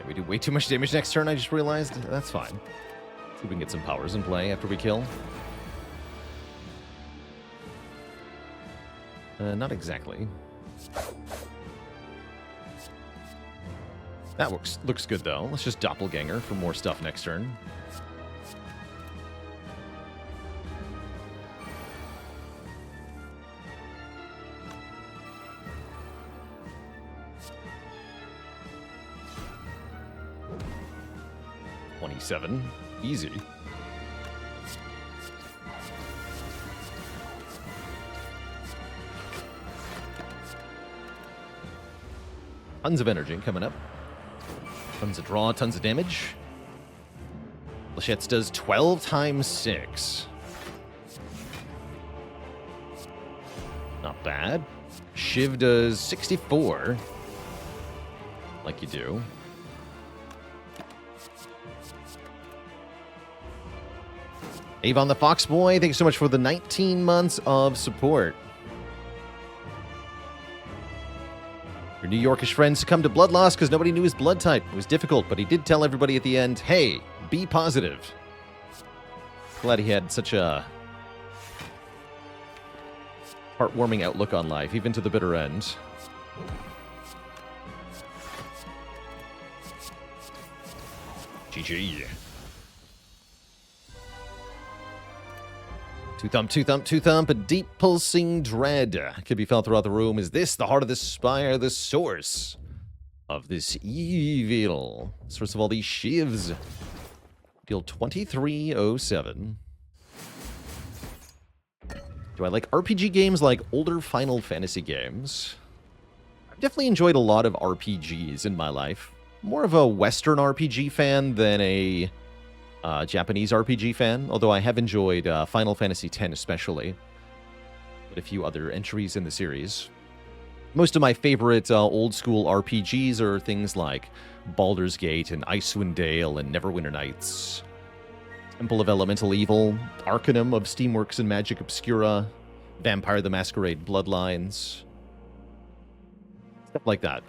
We do way too much damage next turn, I just realized. That's fine. See if we can get some powers in play after we kill. Not exactly. That looks good, though. Let's just Doppelganger for more stuff next turn. Easy. Tons of energy coming up. Tons of draw, tons of damage. Lachette's does 12 times 6. Not bad. Shiv does 64. Like you do. Avon the Fox Boy, thank you so much for the 19 months of support. Your New Yorkish friend succumbed to blood loss because nobody knew his blood type. It was difficult, but he did tell everybody at the end, hey, be positive. Glad he had such a heartwarming outlook on life, even to the bitter end. GG. Two thump, two thump, two thump, a deep pulsing dread can be felt throughout the room. Is this the heart of the spire, the source of this evil? Source of all these shivs. Deal 2307. Do I like RPG games like older Final Fantasy games? I've definitely enjoyed a lot of RPGs in my life. More of a Western RPG fan than a Japanese RPG fan, although I have enjoyed Final Fantasy X especially, but a few other entries in the series. Most of my favorite old-school RPGs are things like Baldur's Gate and Icewind Dale and Neverwinter Nights, Temple of Elemental Evil, Arcanum of Steamworks and Magic Obscura, Vampire the Masquerade Bloodlines, stuff like that.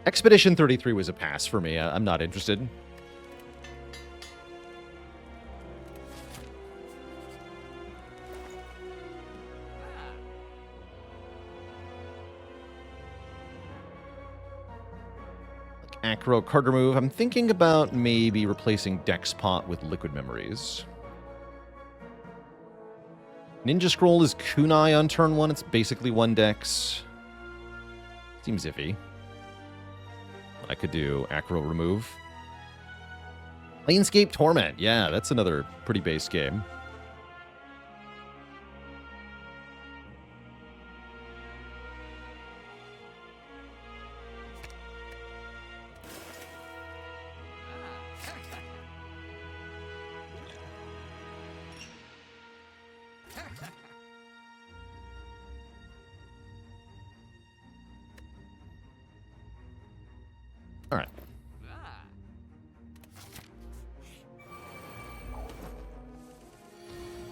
Expedition 33 was a pass for me. I'm not interested. Acro Carter move. I'm thinking about maybe replacing Dexpot with Liquid Memories. Ninja Scroll is Kunai on turn 1. It's basically 1 Dex. Seems iffy. I could do Acro Remove. Planescape Torment. Yeah, that's another pretty base game. All right.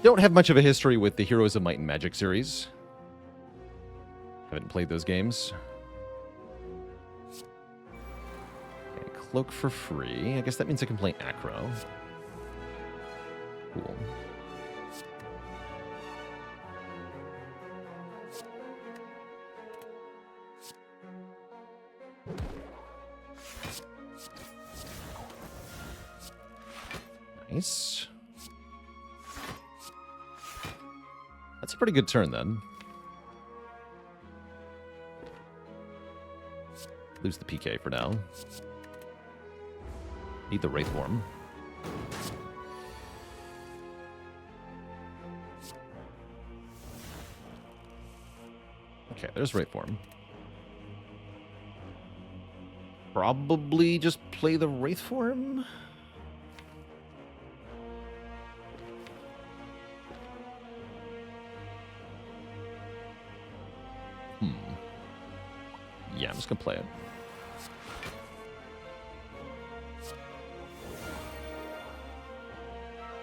Don't have much of a history with the Heroes of Might and Magic series. Haven't played those games. Okay, Cloak for free. I guess that means I can play Acro. Cool. Nice. That's a pretty good turn, then. Lose the PK for now. Need the Wraithworm. Okay, there's Wraithworm. Probably just play the Wraithworm? Yeah, I'm just gonna play it.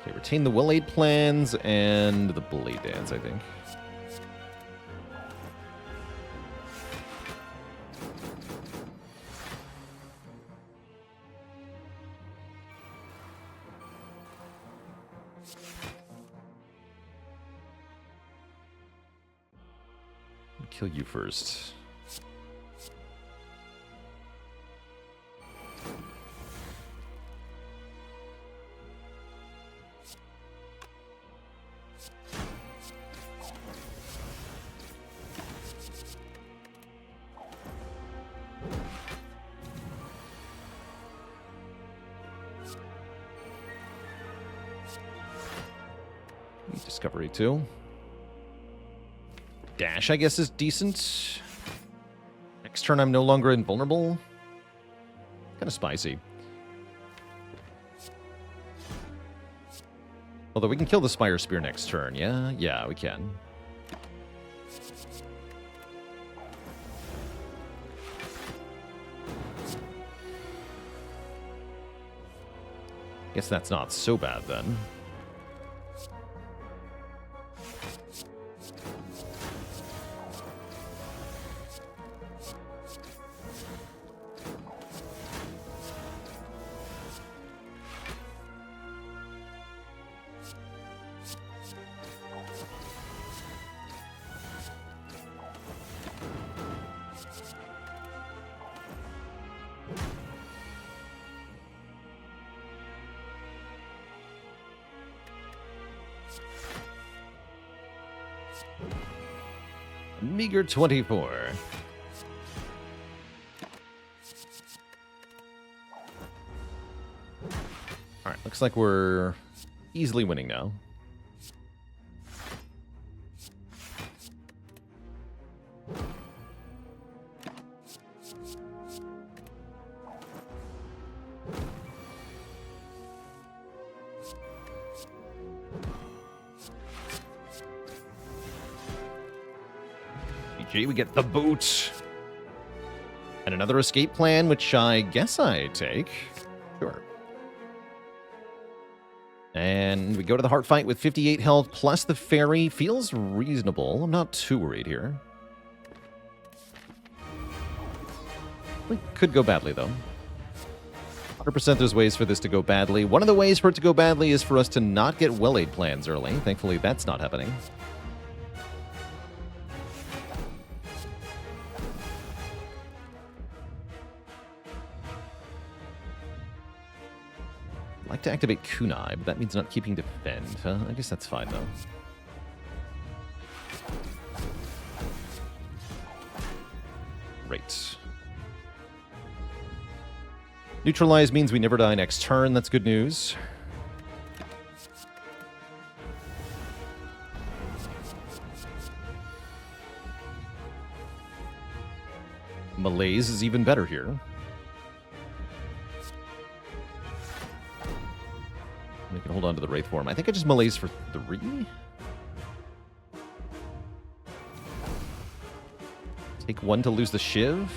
Okay, retain the Will-Aid plans and the Blade Dance, I think. I'll kill you first. Discovery 2. Dash, I guess, is decent. Next turn, I'm no longer invulnerable. Kind of spicy. Although we can kill the Spire Spear next turn, yeah? Yeah, we can. Guess that's not so bad, then. Meager 24. Alright, looks like we're easily winning now. GG, we get the boot. And another escape plan, which I guess I take. Sure. And we go to the heart fight with 58 health plus the fairy. Feels reasonable. I'm not too worried here. We could go badly, though. 100% there's ways for this to go badly. One of the ways for it to go badly is for us to not get well-aid plans early. Thankfully, that's not happening. I'd like to activate Kunai, but that means not keeping defend. Huh? I guess that's fine, though. Great. Neutralize means we never die next turn. That's good news. Malaise is even better here. We can hold on to the Wraith form. I think I just Malaise for 3. Take 1 to lose the Shiv.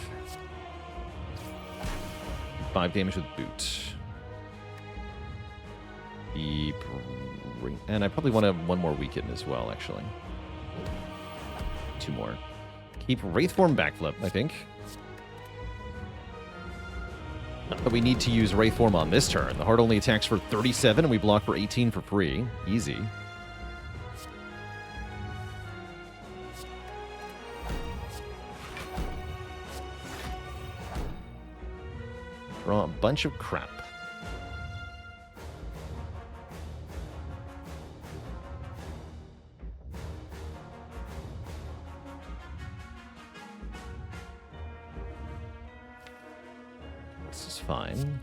5 damage with boot. And I probably want to have 1 more weaken as well, actually. 2 more. Keep Wraith form backflip, I think. Not that we need to use Wraith form on this turn. The heart only attacks for 37, and we block for 18 for free. Easy. Draw a bunch of crap. This is fine.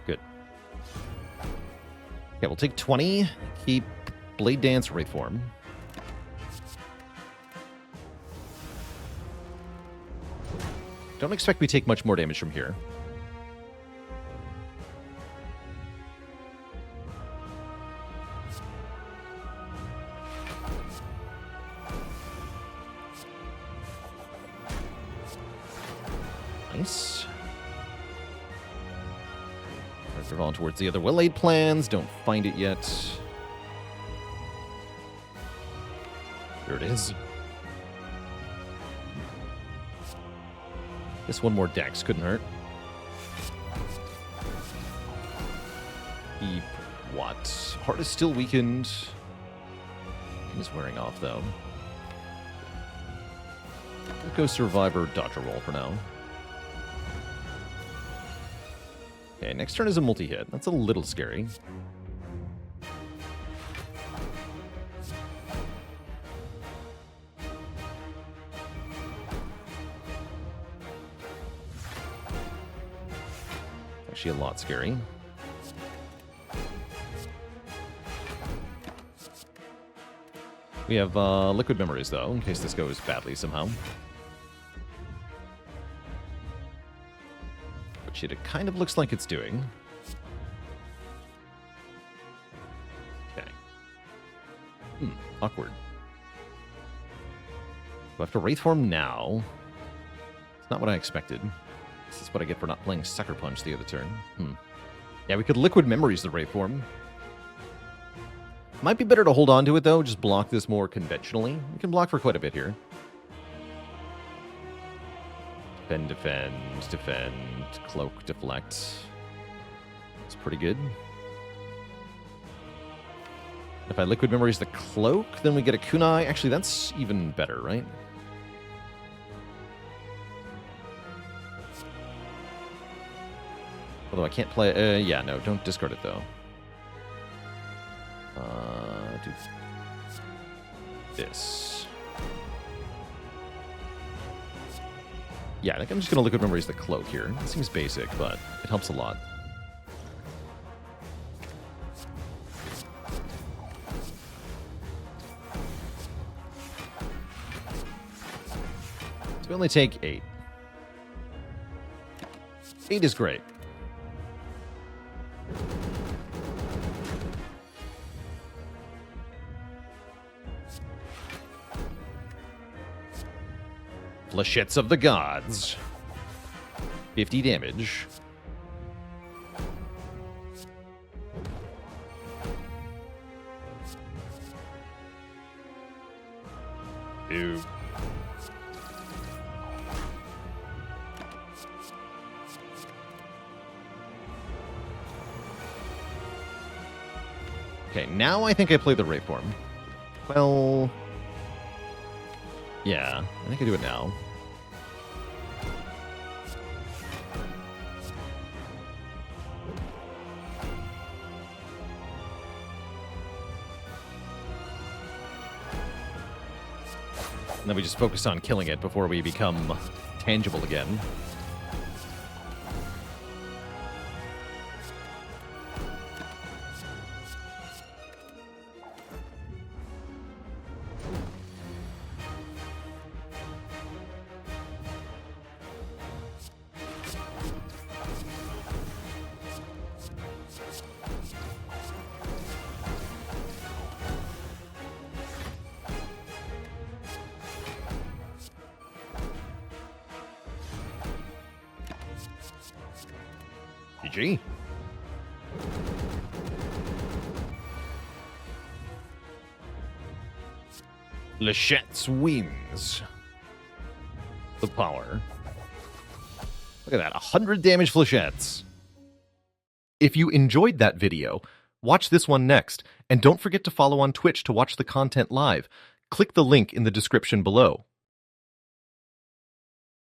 Good. Okay, we'll take 20. Keep Blade Dance Wraith form. Don't expect we take much more damage from here. Nice. We're on towards the other well-laid plans. Don't find it yet. There it is. This 1 more dex couldn't hurt. Keep what? Heart is still weakened. He's wearing off, though. We'll go Survivor, Dodger roll for now. Okay, next turn is a multi-hit. That's a little scary. Actually a lot scary. We have liquid memories, though, in case this goes badly somehow. Which it kind of looks like it's doing. Okay. Awkward. Do I have to Wraith form now? It's not what I expected. This is what I get for not playing Sucker Punch the other turn. Yeah, we could Liquid Memories the Wraith form. Might be better to hold on to it, though. Just block this more conventionally. We can block for quite a bit here. Defend, defend, defend, cloak, deflect. It's pretty good. If I Liquid Memories the cloak, then we get a kunai. Actually, that's even better, right? Although I can't play... yeah, no, don't discard it, though. Do this. Yeah, I think I'm just going to Liquid Memories the Cloak here. It seems basic, but it helps a lot. So we only take 8. 8 is great. Flechettes of the Gods. 50 damage. Ew. Okay, now I think I play the Rapeform. Well... yeah, I think I do it now. And then we just focus on killing it before we become tangible again. GG. Lechette's Wings. The power. Look at that, 100 damage Flechettes. If you enjoyed that video, watch this one next, and don't forget to follow on Twitch to watch the content live. Click the link in the description below.